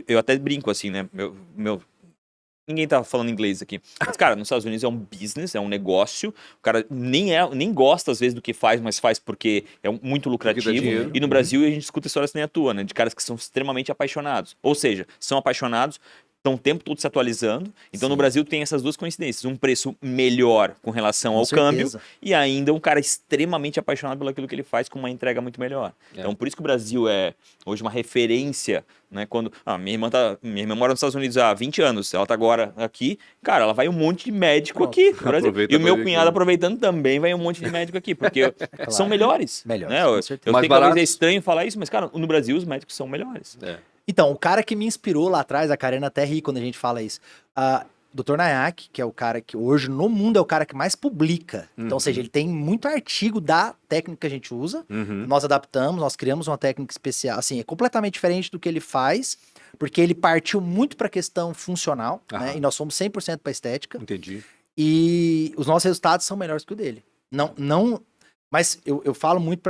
Eu até brinco assim, né? Ninguém tá falando inglês aqui. Mas, cara, nos Estados Unidos é um business, é um negócio. O cara nem gosta, às vezes, do que faz, mas faz porque é muito lucrativo. dinheiro. E no Brasil a gente escuta histórias que nem a tua, né? De caras que são extremamente apaixonados. Ou seja, são apaixonados, estão o tempo todo se atualizando. Então, no Sim. Brasil tem essas duas coincidências. Um preço melhor com relação Com ao câmbio certeza. e ainda um cara extremamente apaixonado pelo aquilo que ele faz com uma entrega muito melhor. É. Então, por isso que o Brasil é hoje uma referência, né? Quando minha irmã mora nos Estados Unidos há 20 anos, ela tá agora aqui, cara, ela vai um monte de médico Pronto. aqui no Brasil. Aproveita E o pra meu vir cunhado aqui. aproveitando também vai um monte de médico aqui, porque são melhores. Melhores, né? com Eu certeza. sei Mais que talvez é baratos. estranho falar isso, mas, cara, no Brasil os médicos são melhores. É. Então, o cara que me inspirou lá atrás, a Karina até ri quando a gente fala isso. Dr. Nayak, que é o cara que hoje no mundo é o cara que mais publica. Então, ou seja, ele tem muito artigo da técnica que a gente usa. Uhum. Nós adaptamos, nós criamos uma técnica especial. Assim, é completamente diferente do que ele faz, porque ele partiu muito para a questão funcional, né? Aham. E nós somos 100% para estética. Entendi. E os nossos resultados são melhores que o dele. Não, mas eu falo muito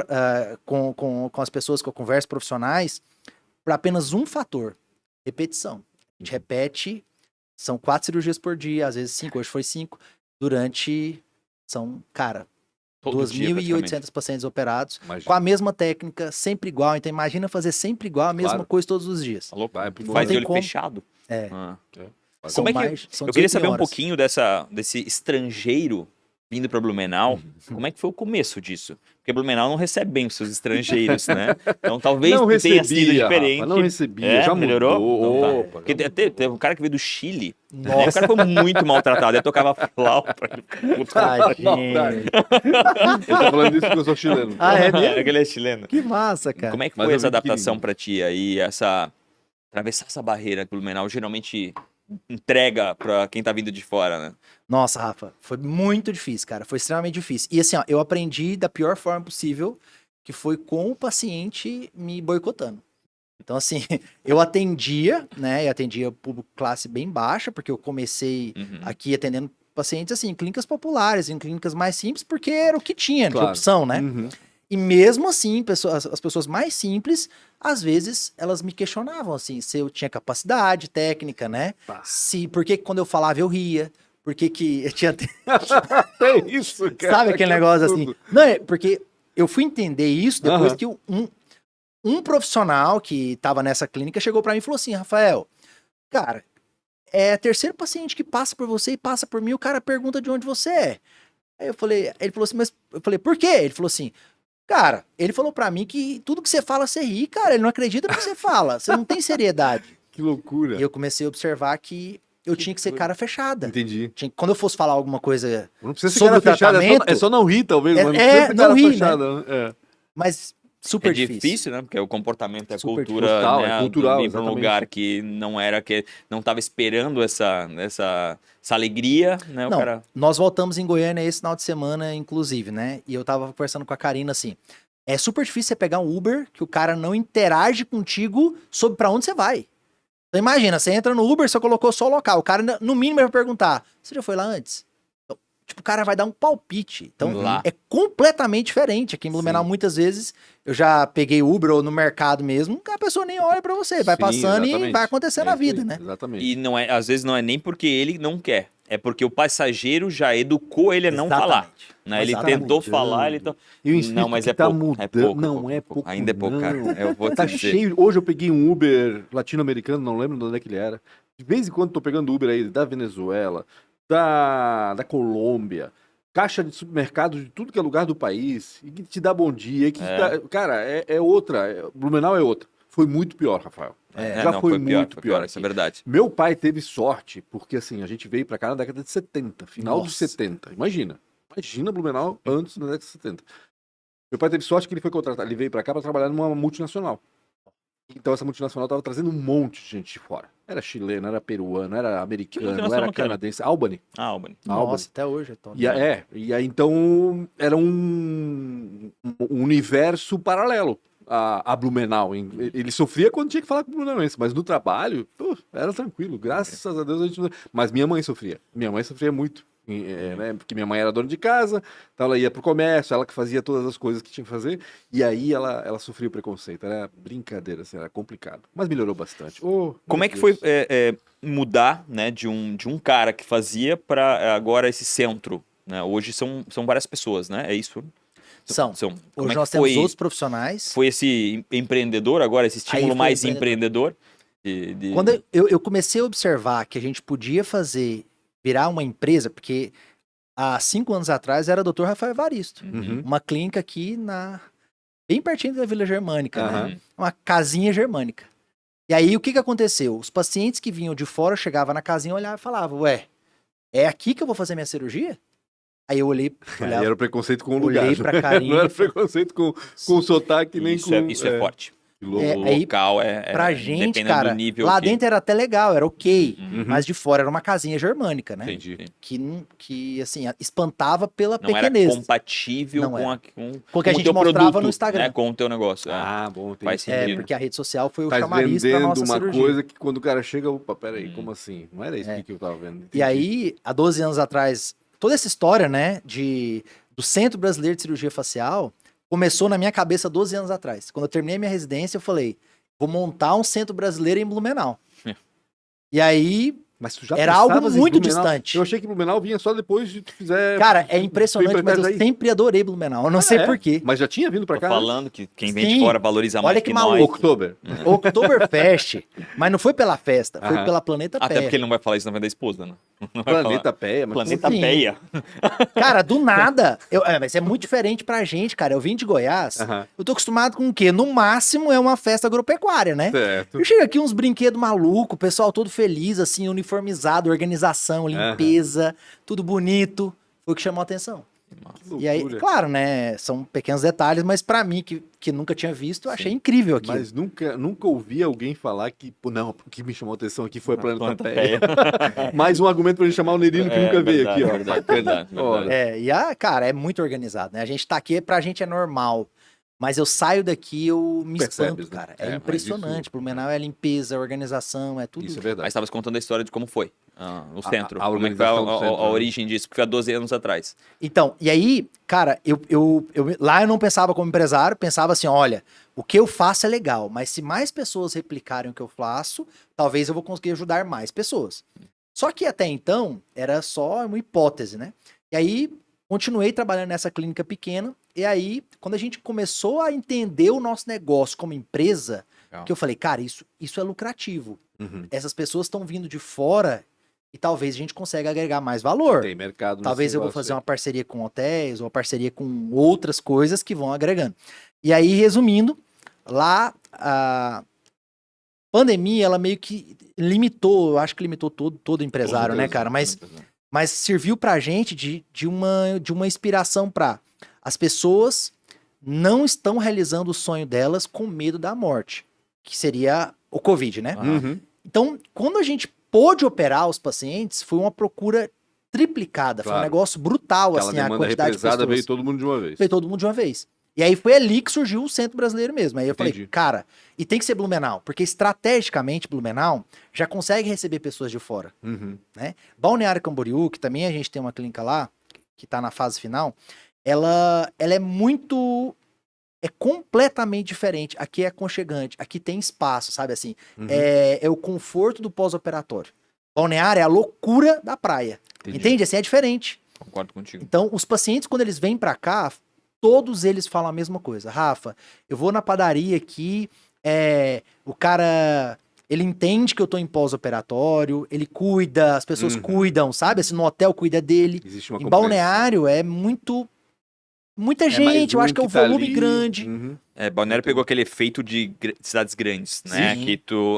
com as pessoas que eu converso, profissionais, para apenas um fator: repetição. A gente repete, são 4 cirurgias por dia, às vezes 5, hoje foi 5, cara, Todo dia, praticamente. 2.800 pacientes operados, Imagina. com a mesma técnica, sempre igual. Então imagina fazer sempre igual, a mesma Claro. coisa todos os dias. Tá louco? Vai, Faz tem de olho como. fechado. É. Ah. São Como é que- mais, são Eu queria 18 saber um horas. pouquinho desse estrangeiro vindo para Blumenau. Como é que foi o começo disso? Porque Blumenau não recebe bem os seus estrangeiros, né? Então talvez Não tenha sido recebia, diferente. Rafa, não recebia, É, já melhorou? mudou. Então tá. Opa, Porque já teve um cara que veio do Chile. Né? O Nossa, cara foi muito maltratado. Ele tocava flauta. tadinho. Ele tá falando isso porque eu sou chileno. Ah, é mesmo? Ele é chileno. Que massa, cara. Como é que Mas foi eu essa vi adaptação pequenininho. pra ti aí? Atravessar essa barreira que o Blumenau geralmente entrega pra quem tá vindo de fora, né? Nossa, Rafa, foi muito difícil, cara. Foi extremamente difícil. E assim, ó, eu aprendi da pior forma possível, que foi com o paciente me boicotando. Então, assim, eu atendia, né? Eu atendia público classe bem baixa, porque eu comecei Uhum. aqui atendendo pacientes, assim, em clínicas populares, em clínicas mais simples, porque era o que tinha de Claro. opção, né? Uhum. E mesmo assim, as pessoas mais simples, às vezes, elas me questionavam, assim, se eu tinha capacidade técnica, né? Tá. Por que quando eu falava eu ria? Por que eu tinha... Tem isso, cara. Sabe aquele que negócio absurdo. assim? Não, é porque eu fui entender isso depois Aham. que um profissional que tava nessa clínica chegou pra mim e falou assim, Rafael, cara, é o terceiro paciente que passa por você e passa por mim, o cara pergunta de onde você é. Aí eu falei, ele falou assim, mas eu falei, por quê? Ele falou assim, cara, ele falou pra mim que tudo que você fala, você ri, cara, ele não acredita no que você fala, você não tem seriedade. Que loucura. E eu comecei a observar que eu tinha que ser cara fechada. Entendi. Quando eu fosse falar alguma coisa Não precisa ser sobre cara o fechada, tratamento, é só não rir, talvez, É- mas não é, precisa ser não cara rir, né? fechada. Né? É. mas super É difícil. difícil, né? Porque o comportamento é Super cultura, total, né? é cultural, Vem para um exatamente. lugar que não estava esperando essa alegria, né? O Não, cara... nós voltamos em Goiânia esse final de semana, inclusive, né? E eu tava conversando com a Karina assim, é super difícil você pegar um Uber que o cara não interage contigo sobre pra onde você vai. Então imagina, você entra no Uber, você colocou só o local, o cara no mínimo vai perguntar, você já foi lá antes? Então, tipo, o cara vai dar um palpite. Então Lá. é completamente diferente. Aqui em Blumenau, Sim. muitas vezes, eu já peguei Uber ou no mercado mesmo, a pessoa nem olha pra você, vai Sim, passando e exatamente. vai acontecendo É a isso vida, aí, né? Exatamente. E não é, às vezes não é nem porque ele não quer, é porque o passageiro já educou ele a não falar. Né? Ele Exatamente. tentou Mudando. falar, ele tá... E eu insisto Não, mas que é tá pouco, mudando. é pouco, Não é pouco, Ainda é pouco, cara. não. Eu vou te Tá dizer. cheio. Hoje eu peguei um Uber latino-americano, não lembro de onde é que ele era. De vez em quando tô pegando Uber aí da Venezuela, da Colômbia, caixa de supermercado de tudo que é lugar do país, e que te dá bom dia. E que te dá- cara, é outra. Blumenau é outra. Foi muito pior, Rafael. Já foi muito pior isso é aqui. verdade. Meu pai teve sorte, porque assim, a gente veio pra cá na década de 70, final dos Nossa. 70. Imagina Blumenau antes da década de 70. Meu pai teve sorte que ele foi contratado, ele veio pra cá pra trabalhar numa multinacional. Então essa multinacional tava trazendo um monte de gente de fora. Era chileno, era peruano, era americano, multinacional era que era? canadense, Albany. Ah, Albany. Nossa, até hoje eu tô. E aí então era um universo paralelo a Blumenau. Ele sofria quando tinha que falar com o blumenauense, mas no trabalho, pô, era tranquilo. Graças a Deus a gente não... Mas minha mãe sofria. Minha mãe sofria muito. Né? Porque minha mãe era dona de casa, então ela ia pro comércio, ela que fazia todas as coisas que tinha que fazer, e aí ela sofria o preconceito. Era brincadeira, assim, era complicado. Mas melhorou bastante. Oh, Como meu é que foi Deus. mudar, né, de um cara que fazia para agora esse centro, né? Hoje são várias pessoas, né? É isso? São. Como Hoje é nós que foi, temos outros profissionais. foi esse empreendedor agora, esse estímulo foi mais empreendedor. empreendedor? Quando eu comecei a observar que a gente podia virar uma empresa, porque há 5 anos atrás era Dr. Rafael Evaristo. Uhum. Uma clínica aqui bem pertinho da Vila Germânica, né? Aham. Uma casinha germânica. E aí o que aconteceu? Os pacientes que vinham de fora chegavam na casinha, olhavam e falavam, ué, é aqui que eu vou fazer minha cirurgia? Aí eu olhei, Aí era o preconceito com o olhei lugar. pra Karine Não era e falei- preconceito com o sotaque, nem Isso, com... isso é forte. Que louco. É, O aí, local pra gente, dependendo cara, do nível lá que... dentro era até legal, era ok, Uhum. mas de fora era uma casinha germânica, né? Entendi. Que assim, espantava pela Não era pequenez. compatível Não com, era. a, com, Com o que a com gente teu mostrava produto, no Instagram. né, com o teu negócio. Ah, bom, entendi. Faz sentido. Porque a rede social foi o Tá chamariz pra vendendo nossa uma cirurgia. coisa que quando o cara chega, opa, peraí, como assim? Não era isso que eu tava vendo. E Entendi. aí, há 12 anos atrás, toda essa história, né, do Centro Brasileiro de Cirurgia Facial, começou na minha cabeça 12 anos atrás. Quando eu terminei minha residência, eu falei, vou montar um centro brasileiro em Blumenau. E aí, Mas tu já era algo pensavas em muito Blumenau? distante. Eu achei que Blumenau vinha só depois de tu fizer... cara, é impressionante, mas eu aí. sempre adorei Blumenau. Eu não sei por quê. Mas já tinha vindo pra Tô cá? falando que quem vem de Sim. fora valoriza mais Olha que nós. maluco. Oktober. Oktoberfest. Mas não foi pela festa, foi Aham. pela Planeta Até Pé. porque ele não vai falar isso na frente da esposa, né? Não vai Planeta Péia. Mas Planeta Sim. Peia. Cara, do nada. Mas é muito diferente pra gente, cara. Eu vim de Goiás, Aham. eu tô acostumado com o quê? No máximo é uma festa agropecuária, né? Certo. Eu chego aqui uns brinquedos malucos, o pessoal todo feliz, assim, uniformizado, organização, limpeza, tudo bonito. Foi o que chamou a atenção. Que E aí, loucura. claro, né? São pequenos detalhes, mas pra mim, que nunca tinha visto, eu achei incrível aqui. Mas nunca ouvi alguém falar que, pô, não, o que me chamou a atenção aqui foi Planeta Planeta Péia. Peia. Mais um argumento pra gente chamar o Nerino que nunca veio verdade, aqui, ó. Verdade. Olha. Cara, é muito organizado, né? A gente tá aqui, pra gente é normal. Mas eu saio daqui, eu me Percebes, espanto, né? cara. É, É mas impressionante. isso- Blumenau é limpeza, organização, é tudo. Isso é Mas verdade. estavas contando a história de como foi o centro. a Como é que foi a, organização do centro, a né? origem disso? Porque foi há 12 anos atrás. Então, e aí, cara, lá eu não pensava como empresário, pensava assim, olha, o que eu faço é legal, mas se mais pessoas replicarem o que eu faço, talvez eu vou conseguir ajudar mais pessoas. Só que até então, era só uma hipótese, né? E aí, continuei trabalhando nessa clínica pequena, e aí, quando a gente começou a entender o nosso negócio como empresa, Legal. que eu falei, cara, isso é lucrativo. Uhum. Essas pessoas estão vindo de fora e talvez a gente consiga agregar mais valor. Tem mercado. Talvez eu vou fazer uma parceria com hotéis ou uma parceria com outras coisas que vão agregando. E aí, resumindo, lá a pandemia, ela meio que limitou, eu acho que limitou todo empresário, né, cara? Mas serviu pra gente de uma inspiração pra as pessoas não estão realizando o sonho delas com medo da morte, que seria o Covid, né? Uhum. Então, quando a gente pôde operar os pacientes, foi uma procura triplicada, foi um Claro. negócio brutal, Aquela assim, a demanda quantidade de represada pessoas. veio todo mundo de uma vez. Veio todo mundo de uma vez. E aí foi ali que surgiu o Centro Brasileiro mesmo. Aí eu falei, Entendi. cara, e tem que ser Blumenau, porque estrategicamente Blumenau já consegue receber pessoas de fora, Uhum. né? Balneário Camboriú, que também a gente tem uma clínica lá, que tá na fase final, ela é muito... É completamente diferente. Aqui é aconchegante, aqui tem espaço, sabe assim? Uhum. É o conforto do pós-operatório. Balneário é a loucura da praia. Entendi. Entende? Assim, é diferente. Concordo contigo. Então, os pacientes, quando eles vêm pra cá, todos eles falam a mesma coisa. Rafa, eu vou na padaria aqui, o cara, ele entende que eu tô em pós-operatório, ele cuida, as pessoas Uhum. cuidam, sabe? Assim, no hotel cuida dele. Existe uma Em compreensão. Balneário é muita mais gente, eu um acho que é um tá volume ali. grande. Uhum. Balneário pegou aquele efeito de cidades grandes, né? Sim. Que tu,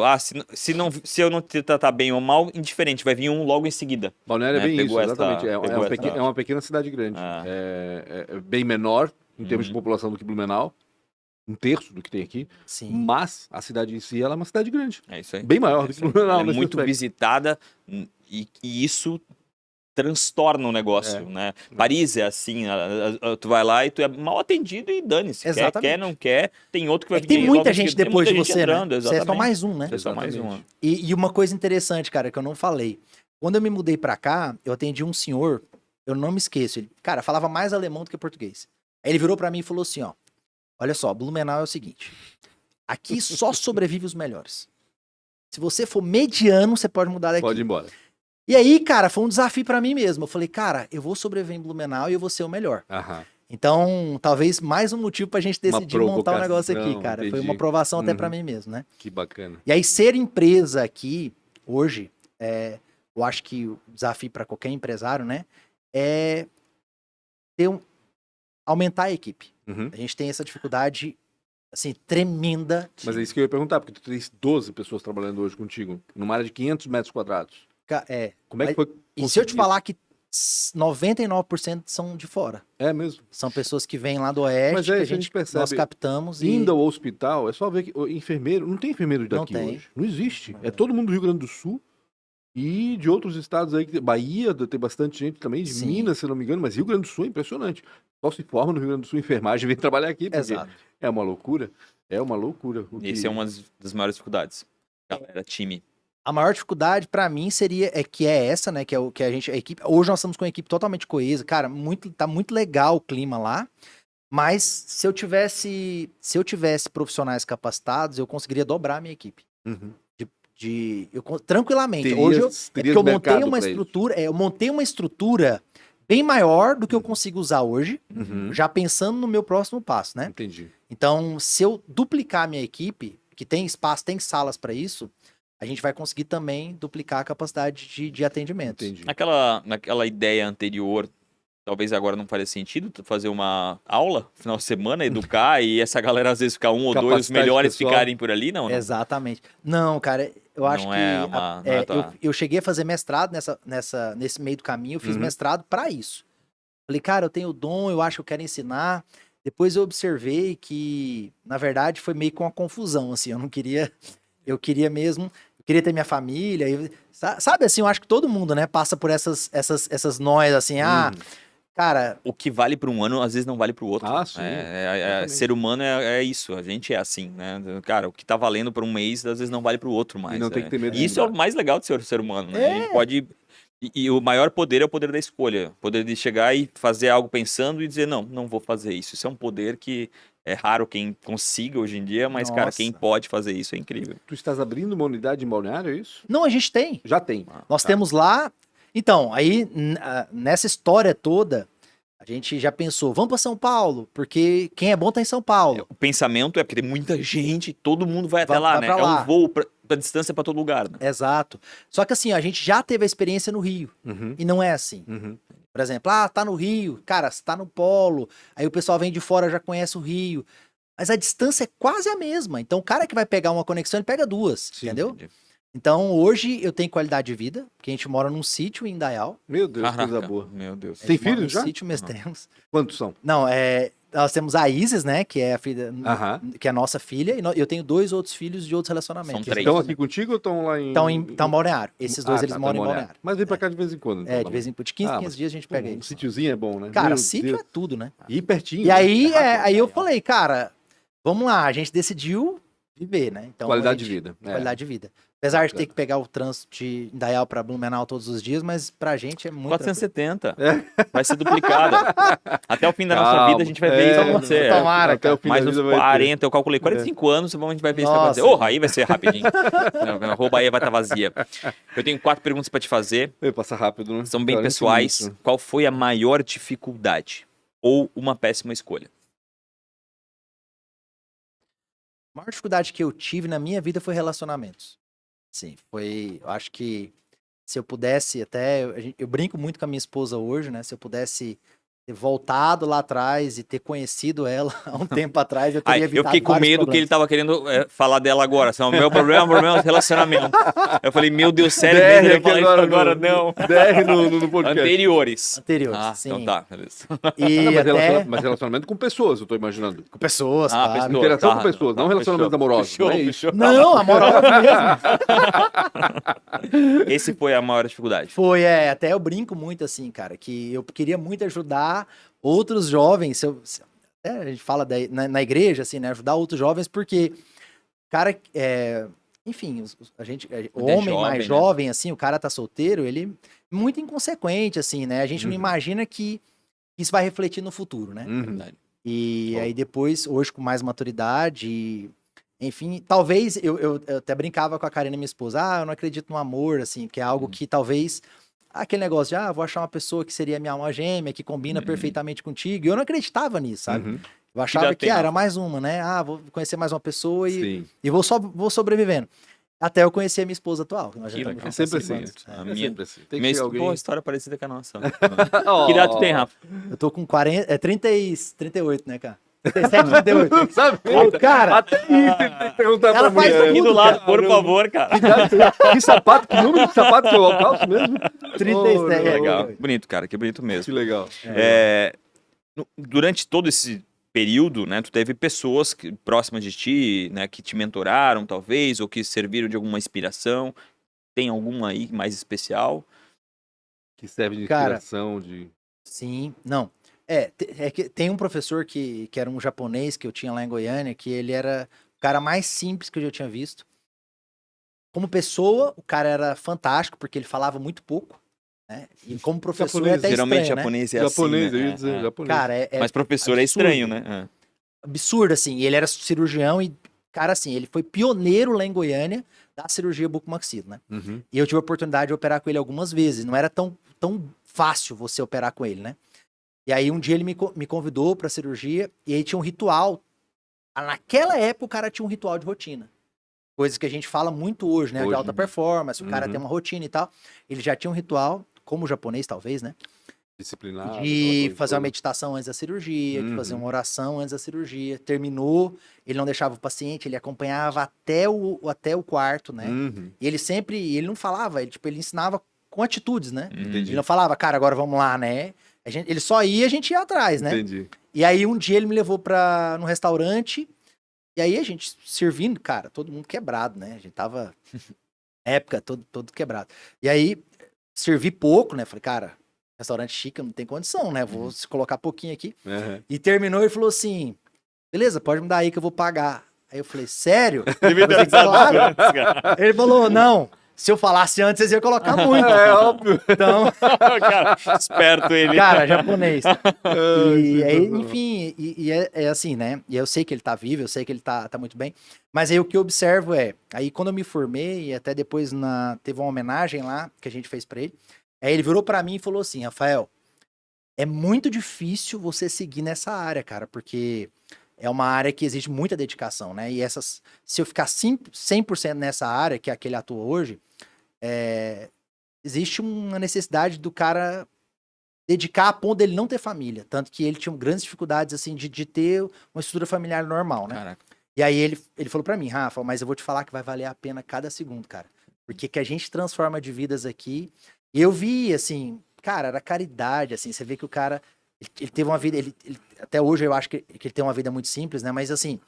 se eu não te tratar bem ou mal, indiferente, vai vir um logo em seguida. Balneário é Né, bem isso, pegou essa- exatamente. pegou essa- É uma pequena cidade grande. Ah. É bem menor em termos de população do que Blumenau. Um terço do que tem aqui. Sim. Mas a cidade em si, ela é uma cidade grande. É isso aí. Bem maior do que isso aí. Blumenau. Ela é nesse muito aspecto. visitada e isso transtorna o negócio, né? Paris é assim, tu vai lá e tu é mal atendido e dane-se. Exatamente. Quer, não quer, tem outro que vai É que tem vir muita logo em gente seguida. Tem depois de muita gente você, entrando, né? Você é só exatamente. mais um, né? Você é só mais um. Exatamente. E uma coisa interessante, cara, que eu não falei. Quando eu me mudei pra cá, eu atendi um senhor, eu não me esqueço, ele, cara, falava mais alemão do que português. Aí ele virou pra mim e falou assim, ó, olha só, Blumenau é o seguinte, aqui só sobrevive os melhores. Se você for mediano, você pode mudar daqui. Pode ir embora. E aí, cara, foi um desafio pra mim mesmo. Eu falei, cara, eu vou sobreviver em Blumenau e eu vou ser o melhor. Aham. Então, talvez mais um motivo pra gente Uma decidir montar um negócio aqui, provocação, cara. Foi entendi. uma aprovação até Uhum. pra mim mesmo, né? Que bacana. E aí, ser empresa aqui, hoje, eu acho que o desafio para qualquer empresário, né, é aumentar a equipe. Uhum. A gente tem essa dificuldade, assim, tremenda. Mas é isso que eu ia perguntar, porque tu tens 12 pessoas trabalhando hoje contigo, numa área de 500 metros quadrados. Como é que Mas- foi? E se eu te conseguir falar que 99% são de fora. isso? É mesmo. São pessoas que vêm lá do Oeste, Mas que é isso, a gente percebe. nós captamos e... Indo ao hospital, é só ver que o enfermeiro, não tem enfermeiro Não daqui tem. hoje. Não existe. É todo mundo do Rio Grande do Sul e de outros estados aí, Bahia, tem bastante gente também, de Sim. Minas, se não me engano, mas Rio Grande do Sul é impressionante. Só se forma no Rio Grande do Sul enfermagem e vem trabalhar aqui, porque Exato. é uma loucura. É uma loucura. Esse é uma das maiores dificuldades. Galera, time. A maior dificuldade pra mim seria essa, né, que é o que a equipe, hoje nós estamos com uma equipe totalmente coesa, cara, tá muito legal o clima lá. Mas se eu tivesse profissionais capacitados, eu conseguiria dobrar a minha equipe. Uhum. Tranquilamente. Hoje é porque eu montei uma estrutura, eu montei uma estrutura bem maior do que eu consigo usar hoje, Uhum. já pensando no meu próximo passo, né? Entendi. Então, se eu duplicar a minha equipe, que tem espaço, tem salas para isso, a gente vai conseguir também duplicar a capacidade de atendimento. Entendi. Naquela ideia anterior, talvez agora não faria sentido tu fazer uma aula no final de semana, educar e essa galera às vezes ficar um ou dois, os Capacidade melhores pessoal. ficarem por ali, não? Exatamente. Não, cara, eu acho Não que é uma- não é tua- eu cheguei a fazer mestrado nesse meio do caminho, eu fiz Uhum. mestrado para isso. Falei, cara, eu tenho o dom, eu acho que eu quero ensinar. Depois eu observei que, na verdade, foi meio com uma confusão, assim, eu queria mesmo, eu queria ter minha família, sabe assim, eu acho que todo mundo, né, passa por essas noias, assim, cara, O que vale para um ano, às vezes não vale para o outro. Ah, sim. Exatamente. Ser humano é isso, a gente é assim, né? Cara, o que tá valendo por um mês, às vezes não vale para o outro mais. não tem que ter medo de E isso é mudar. o mais legal de ser ser humano, né? A gente pode... E o maior poder é o poder da escolha. O poder de chegar e fazer algo pensando e dizer, não vou fazer isso. Isso é um poder que é raro quem consiga hoje em dia, mas, cara, Nossa. quem pode fazer isso é incrível. Tu estás abrindo uma unidade em Balneário, é isso? não, a gente tem. Já tem. Nós Tá. temos lá. Então, aí, nessa história toda, a gente já pensou, vamos para São Paulo, porque quem é bom tá em São Paulo. O pensamento é porque tem muita gente, todo mundo vai até Vai lá, né? pra É lá. um voo a distância para todo lugar, né? Exato. Só que assim, a gente já teve a experiência no Rio. Uhum. E não é assim. Uhum. Por exemplo, tá no Rio, cara, você tá no Polo, aí o pessoal vem de fora, já conhece o Rio. Mas a distância é quase a mesma. Então o cara que vai pegar uma conexão, ele pega duas, Sim, entendeu? Entendi. Então hoje eu tenho qualidade de vida, porque a gente mora num sítio em Indaial. Meu Deus, Caraca, coisa boa. meu Deus. A Tem gente mora filhos num já? sítio mesmo Uhum. temos. Quantos são? Não, nós temos a Isis, né, que é a filha, Aham. que é a nossa filha, e eu tenho 2 outros filhos de outros relacionamentos. São 3. Estão aqui contigo ou estão lá em... Estão em Balneário. Esses dois, eles tá, moram em tá, Balneário. Mas vem pra cá de vez em quando. então, De vez em quando, de 15 Ah, 15 mas, dias a gente pô, pega um eles. sítiozinho é bom, né? Cara, Meu sítio Deus. é tudo, né? E pertinho. E aí, né? É rápido. aí eu falei, cara, vamos lá, a gente decidiu viver, né? Então, Qualidade a de gente- vida. Qualidade de vida. Apesar de ter Bacana. que pegar o trânsito de Indaial pra Blumenau todos os dias, mas pra gente é muito 470. Vai ser duplicada. Até o fim da nossa Calma. vida a gente vai ver isso Toma- acontecer. tomara, até o fim Mais da uns vida vai ter. 40, eu calculei 45 anos, a gente vai ver isso Nossa. acontecer. Aí vai ser rapidinho. A roupa aí vai estar vazia. Eu tenho 4 perguntas para te fazer. Passa rápido, né? São bem 40 pessoais. minutos, né? Qual foi a maior dificuldade? Ou uma péssima escolha? A maior dificuldade que eu tive na minha vida foi relacionamentos. Sim, foi. Eu acho que se eu pudesse, até. Eu brinco muito com a minha esposa hoje, né? Se eu pudesse ter voltado lá atrás e ter conhecido ela há um tempo atrás, eu teria Eu evitado fiquei com vários medo que ele problemas. tava querendo falar dela agora. Assim, o meu problema é o relacionamento. Eu falei, meu Deus, sério DR mesmo? Ele aqui falar isso agora, no- não. DR no podcast. Anteriores. Anteriores, Ah, sim. então tá, beleza. E Não, mas, até mas relacionamento com pessoas, eu tô imaginando. com pessoas, Ah, claro. pessoas. Interação tá, com pessoas, tá, não relacionamento fechou. amoroso. Fechou, não é isso? fechou. Não, amorosa mesmo. Esse foi a maior dificuldade. Foi, até eu brinco muito assim, cara, que eu queria muito ajudar outros jovens, até a gente fala na igreja, assim, né, ajudar outros jovens, porque, cara, enfim, a gente, o Quando é homem jovem, mais né? jovem, assim, o cara tá solteiro, ele é muito inconsequente, assim, né, a gente não Uhum. imagina que isso vai refletir no futuro, né, Uhum. Verdade. e Bom. aí depois, hoje com mais maturidade, enfim, talvez, eu até brincava com a Karina, minha esposa, eu não acredito no amor, assim, que é algo que talvez, aquele negócio de, vou achar uma pessoa que seria minha alma gêmea, que combina perfeitamente contigo, e eu não acreditava nisso, sabe? Uhum. Eu achava já que tem, era Rafa? mais uma, né? Vou conhecer mais uma pessoa Sim. e vou sobrevivendo. Até eu conhecer a minha esposa atual, que nós já Que estamos legal. É juntos há sempre 5 assim. anos. A É minha- sempre assim. Tem que Minha ser alguém... Pô, história parecida com a nossa. Oh. Que idade tu tem, Rafa? Eu tô com 38, né, cara? 37, 38. Sabe? Cara, Até isso tem que perguntar Ela pra faz mulher. Aqui do tudo, lado, cara. por favor, cara. Que sapato, que número de sapato que eu calço mesmo? 37, Oh, Que é, legal. que- Bonito, cara. Que bonito Que mesmo. legal. Durante todo esse período, né, tu teve pessoas próximas de ti, né, que te mentoraram, talvez, ou que serviram de alguma inspiração. Tem alguma aí mais especial? Que serve de Cara, inspiração, de... Sim, não. É que tem um professor que era um japonês que eu tinha lá em Goiânia, que ele era o cara mais simples que eu já tinha visto. Como pessoa, o cara era fantástico, porque ele falava muito pouco, né? E como professor Japonês, é até Geralmente estranho, né? japonês é japonês, assim, eu né? ia dizer, japonês. Cara, Mas professor é absurdo. estranho, né? Absurdo, assim. E ele era cirurgião e, cara, assim, ele foi pioneiro lá em Goiânia da cirurgia bucomaxilo, né? Uhum. E eu tive a oportunidade de operar com ele algumas vezes. Não era tão fácil você operar com ele, né? E aí um dia ele me convidou pra cirurgia e aí tinha um ritual. Naquela época o cara tinha um ritual de rotina. Coisas que a gente fala muito hoje, né? De Hoje. alta performance, o cara Uhum. tem uma rotina e tal. Ele já tinha um ritual, como o japonês talvez, né? Disciplinado. aquela De coisa fazer uma toda. meditação antes da cirurgia, de fazer Uhum. uma oração antes da cirurgia. Terminou, ele não deixava o paciente, ele acompanhava até o quarto, né? Uhum. E ele não falava, ele ensinava com atitudes, né? Entendi. Ele não falava, cara, agora vamos lá, né? Ele só ia, a gente ia atrás, né? Entendi. E aí um dia ele me levou num restaurante, e aí a gente servindo, cara, todo mundo quebrado, né? A gente tava, época, todo quebrado. E aí, servi pouco, né? Falei, cara, restaurante chique, não tem condição, né? Vou se colocar pouquinho aqui. Uhum. E terminou e falou assim, beleza, pode me dar aí que eu vou pagar. Aí eu falei, sério? Devia ter Eu falei, claro. avisado antes, Ele falou, não, se eu falasse antes, vocês iam colocar muito. É óbvio. Então, cara. Esperto ele. cara, japonês. E aí, sensacional. enfim, é assim, né? E eu sei que ele tá vivo, eu sei que ele tá muito bem. Mas aí o que eu observo aí quando eu me formei, e até depois teve uma homenagem lá que a gente fez pra ele. Aí ele virou pra mim e falou assim, Rafael, é muito difícil você seguir nessa área, cara, porque é uma área que exige muita dedicação, né? E se eu ficar 100% nessa área, que é a que ele atua hoje, existe uma necessidade do cara dedicar a ponto dele não ter família. Tanto que ele tinha grandes dificuldades, assim, de ter uma estrutura familiar normal, né? Caraca. E aí ele falou pra mim, Rafa, mas eu vou te falar que vai valer a pena cada segundo, cara. Porque que a gente transforma de vidas aqui. E eu vi, assim, cara, era caridade, assim, você vê que o cara, ele teve uma vida, ele até hoje eu acho que ele tem uma vida muito simples, né? Mas assim,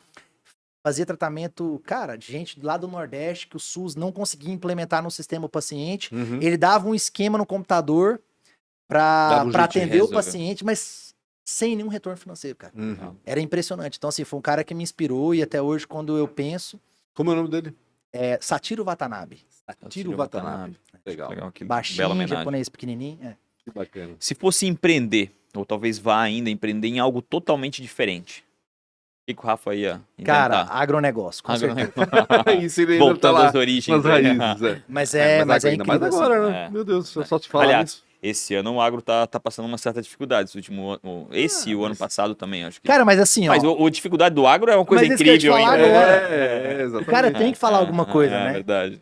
fazia tratamento, cara, de gente lá do Nordeste que o SUS não conseguia implementar no sistema o paciente. Uhum. Ele dava um esquema no computador Dava um pra jeito de atender o resolver. paciente, mas sem nenhum retorno financeiro, cara. Uhum. Era impressionante. Então, assim, foi um cara que me inspirou e até hoje, quando eu penso, Como é o nome dele? é Satiru Watanabe. Tiro Watanabe. Legal. Legal, que bela Baixinho, homenagem. japonês pequenininho. Que bacana. Se fosse empreender, ou talvez vá ainda empreender em algo totalmente diferente, o que o Rafa ia inventar? Cara, agronegócio, com certeza. Isso ele ainda tá Voltando lá às origens. nas né? raízes, é. Mas Mas é ainda mais incrível. agora, assim. né? É. Meu Deus, só te falar Aliás, isso. esse ano o agro tá passando uma certa dificuldade. Esse último ano, e o ano passado também, acho que. Cara, mas assim, ó, Mas a dificuldade do agro é uma coisa Mas isso que eu ia te incrível falar ainda. agora. Exatamente. o cara tem que falar alguma coisa, É né? verdade.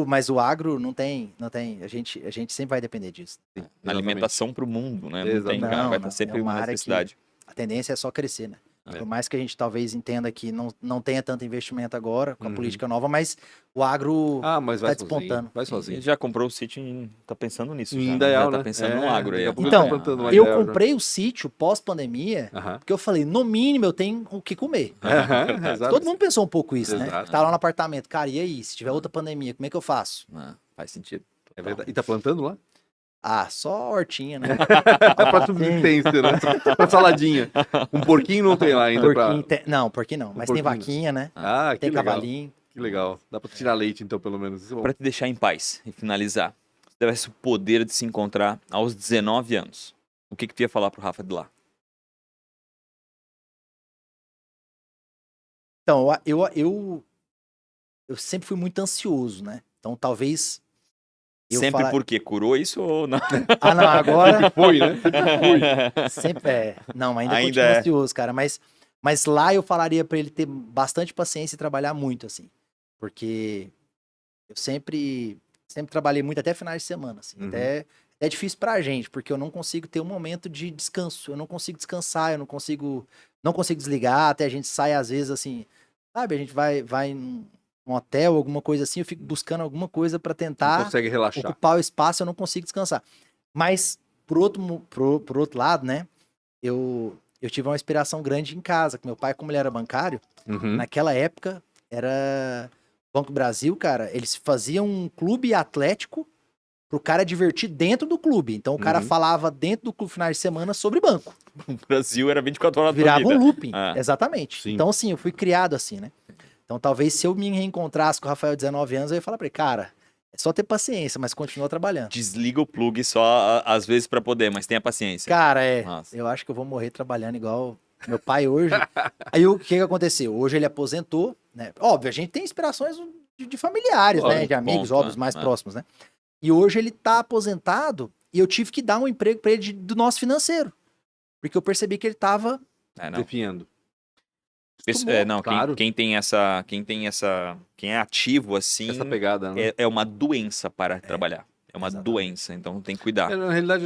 Mas o agro não tem, a gente sempre vai depender disso. Na alimentação pro mundo, né? Não tem, Exatamente. cara. Vai Não, estar sempre é uma uma área necessidade. A tendência é só crescer, né? É. Por mais que a gente talvez entenda que não tenha tanto investimento agora com a Uhum. política nova, mas o agro Ah, mas vai tá sozinho. despontando. Vai Ele sozinho. já comprou o sítio e tá pensando nisso. Em Já, Indaial, já tá né? pensando no agro aí. daqui a pouco Então, ele tá plantando uma Eu Indaial já. comprei o sítio pós-pandemia, Aham. porque eu falei, no mínimo eu tenho o que comer. Aham, exato. Todo mundo pensou um pouco isso, né? Exato. Tá lá no apartamento, cara, e aí? Se tiver outra pandemia, como é que eu faço? Ah, faz sentido. É verdade. E tá plantando lá? Ah, só hortinha, né? É pra subsistência, né? Pra saladinha. Um porquinho não tem lá ainda. Porquinho não, porquinho não. Mas tem porquinho. vaquinha, né? Ah, que Tem legal. cavalinho. Que legal. Dá pra tirar leite, então, pelo menos. Isso é bom. Pra te deixar em paz e finalizar, se tivesse o poder de se encontrar aos 19 anos, o que tu ia falar pro Rafa de lá? Então, eu sempre fui muito ansioso, né? Então, talvez eu Sempre falar... porque curou isso ou não? Ah, não, agora Foi, né? Foi. sempre é. Não, ainda Ainda continuo é. ansioso, cara. Mas lá eu falaria pra ele ter bastante paciência e trabalhar muito, assim. Porque eu sempre trabalhei muito até finais de semana, assim. Uhum. Até é difícil pra gente, porque eu não consigo ter um momento de descanso. Eu não consigo descansar, eu não consigo desligar. Até a gente sai, às vezes, assim, sabe? A gente vai num hotel, alguma coisa assim, eu fico buscando alguma coisa pra Não tentar consegue relaxar. ocupar o espaço, eu não consigo descansar. Mas, por outro lado, né? Eu tive uma inspiração grande em casa, que meu pai, como ele era bancário, Uhum. naquela época, era Banco Brasil, cara, eles faziam um clube atlético pro cara divertir dentro do clube. Então o cara Uhum. falava dentro do clube finais de semana sobre banco. O Brasil era 24 horas da Virava vida. um looping, Ah. exatamente. Sim. Então assim, eu fui criado assim, né? Então talvez se eu me reencontrasse com o Rafael 19 anos, eu ia falar pra ele, cara, é só ter paciência, mas continua trabalhando. Desliga o plug só às vezes pra poder, mas tenha paciência. Cara, Nossa. eu acho que eu vou morrer trabalhando igual meu pai hoje. Aí o que aconteceu? Hoje ele aposentou, né? Óbvio, a gente tem inspirações de familiares, né? Lógico, De amigos, ponto, óbvios, né? mais É. próximos, né? E hoje ele tá aposentado e eu tive que dar um emprego pra ele do nosso financeiro. Porque eu percebi que ele tava... É, não. Definhando. Não, claro. quem é ativo assim, Essa pegada, né? é uma doença para trabalhar. É uma exatamente. doença, então tem que cuidar. Na realidade,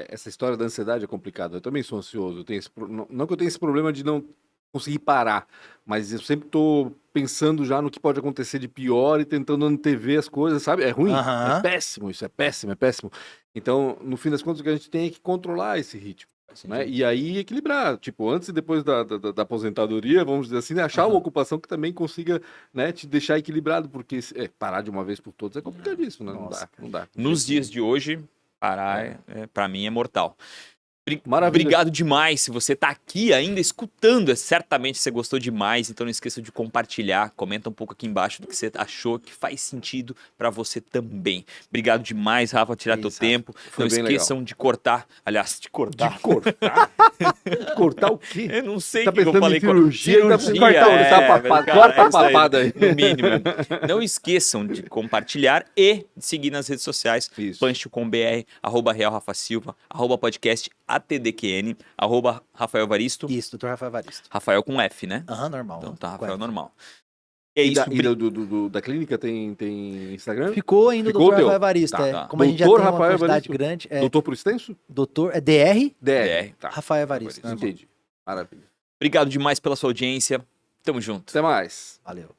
essa história da ansiedade é complicada. Eu também sou ansioso. Eu tenho não que eu tenha esse problema de não conseguir parar, mas eu sempre tô pensando já no que pode acontecer de pior e tentando antever as coisas, sabe? É ruim, Aham. é péssimo, isso é péssimo, é péssimo. Então, no fim das contas, o que a gente tem é que controlar esse ritmo, né? E aí equilibrar, tipo, antes e depois da aposentadoria, vamos dizer assim, né? Achar uma ocupação que também consiga, né, te deixar equilibrado, porque parar de uma vez por todas é complicadíssimo, né? Nossa, Não dá. Nos dias de hoje, parar, para mim, é mortal. Maravilha. Obrigado demais. Se você tá aqui ainda escutando, certamente você gostou demais. Então não esqueça de compartilhar. Comenta um pouco aqui embaixo do que você achou que faz sentido pra você também. Obrigado demais, Rafa, tirar teu Isso, tempo. Foi Não bem esqueçam de cortar. Aliás, de cortar. De cortar? Cortar o quê? Eu não sei Tá o que eu pensando falei. em cirurgia, tá pensando em Cirurgia, cortar a papada. cara, Corta a isso aí, papada aí. No mínimo. Não esqueçam de compartilhar e de seguir nas redes sociais. Isso. Punch com BR, @RealRafaSilva, @podcast RATDQN, arroba Rafael Evaristo. Isso, doutor Rafael Evaristo. Rafael com F, né? Aham, normal. Então tá, Com Rafael F. normal. É E isso. da clínica tem Instagram? Ficou ainda o Ficou doutor teu? Rafael Evaristo, Tá, é. tá. Como a gente já Doutor tem uma Rafael quantidade Evaristo? grande, é Doutor por extenso? doutor, é DR DR. Tá. Rafael Evaristo. Evaristo. normal. Entendi. Maravilha. Obrigado demais pela sua audiência. Tamo junto. Até mais. Valeu.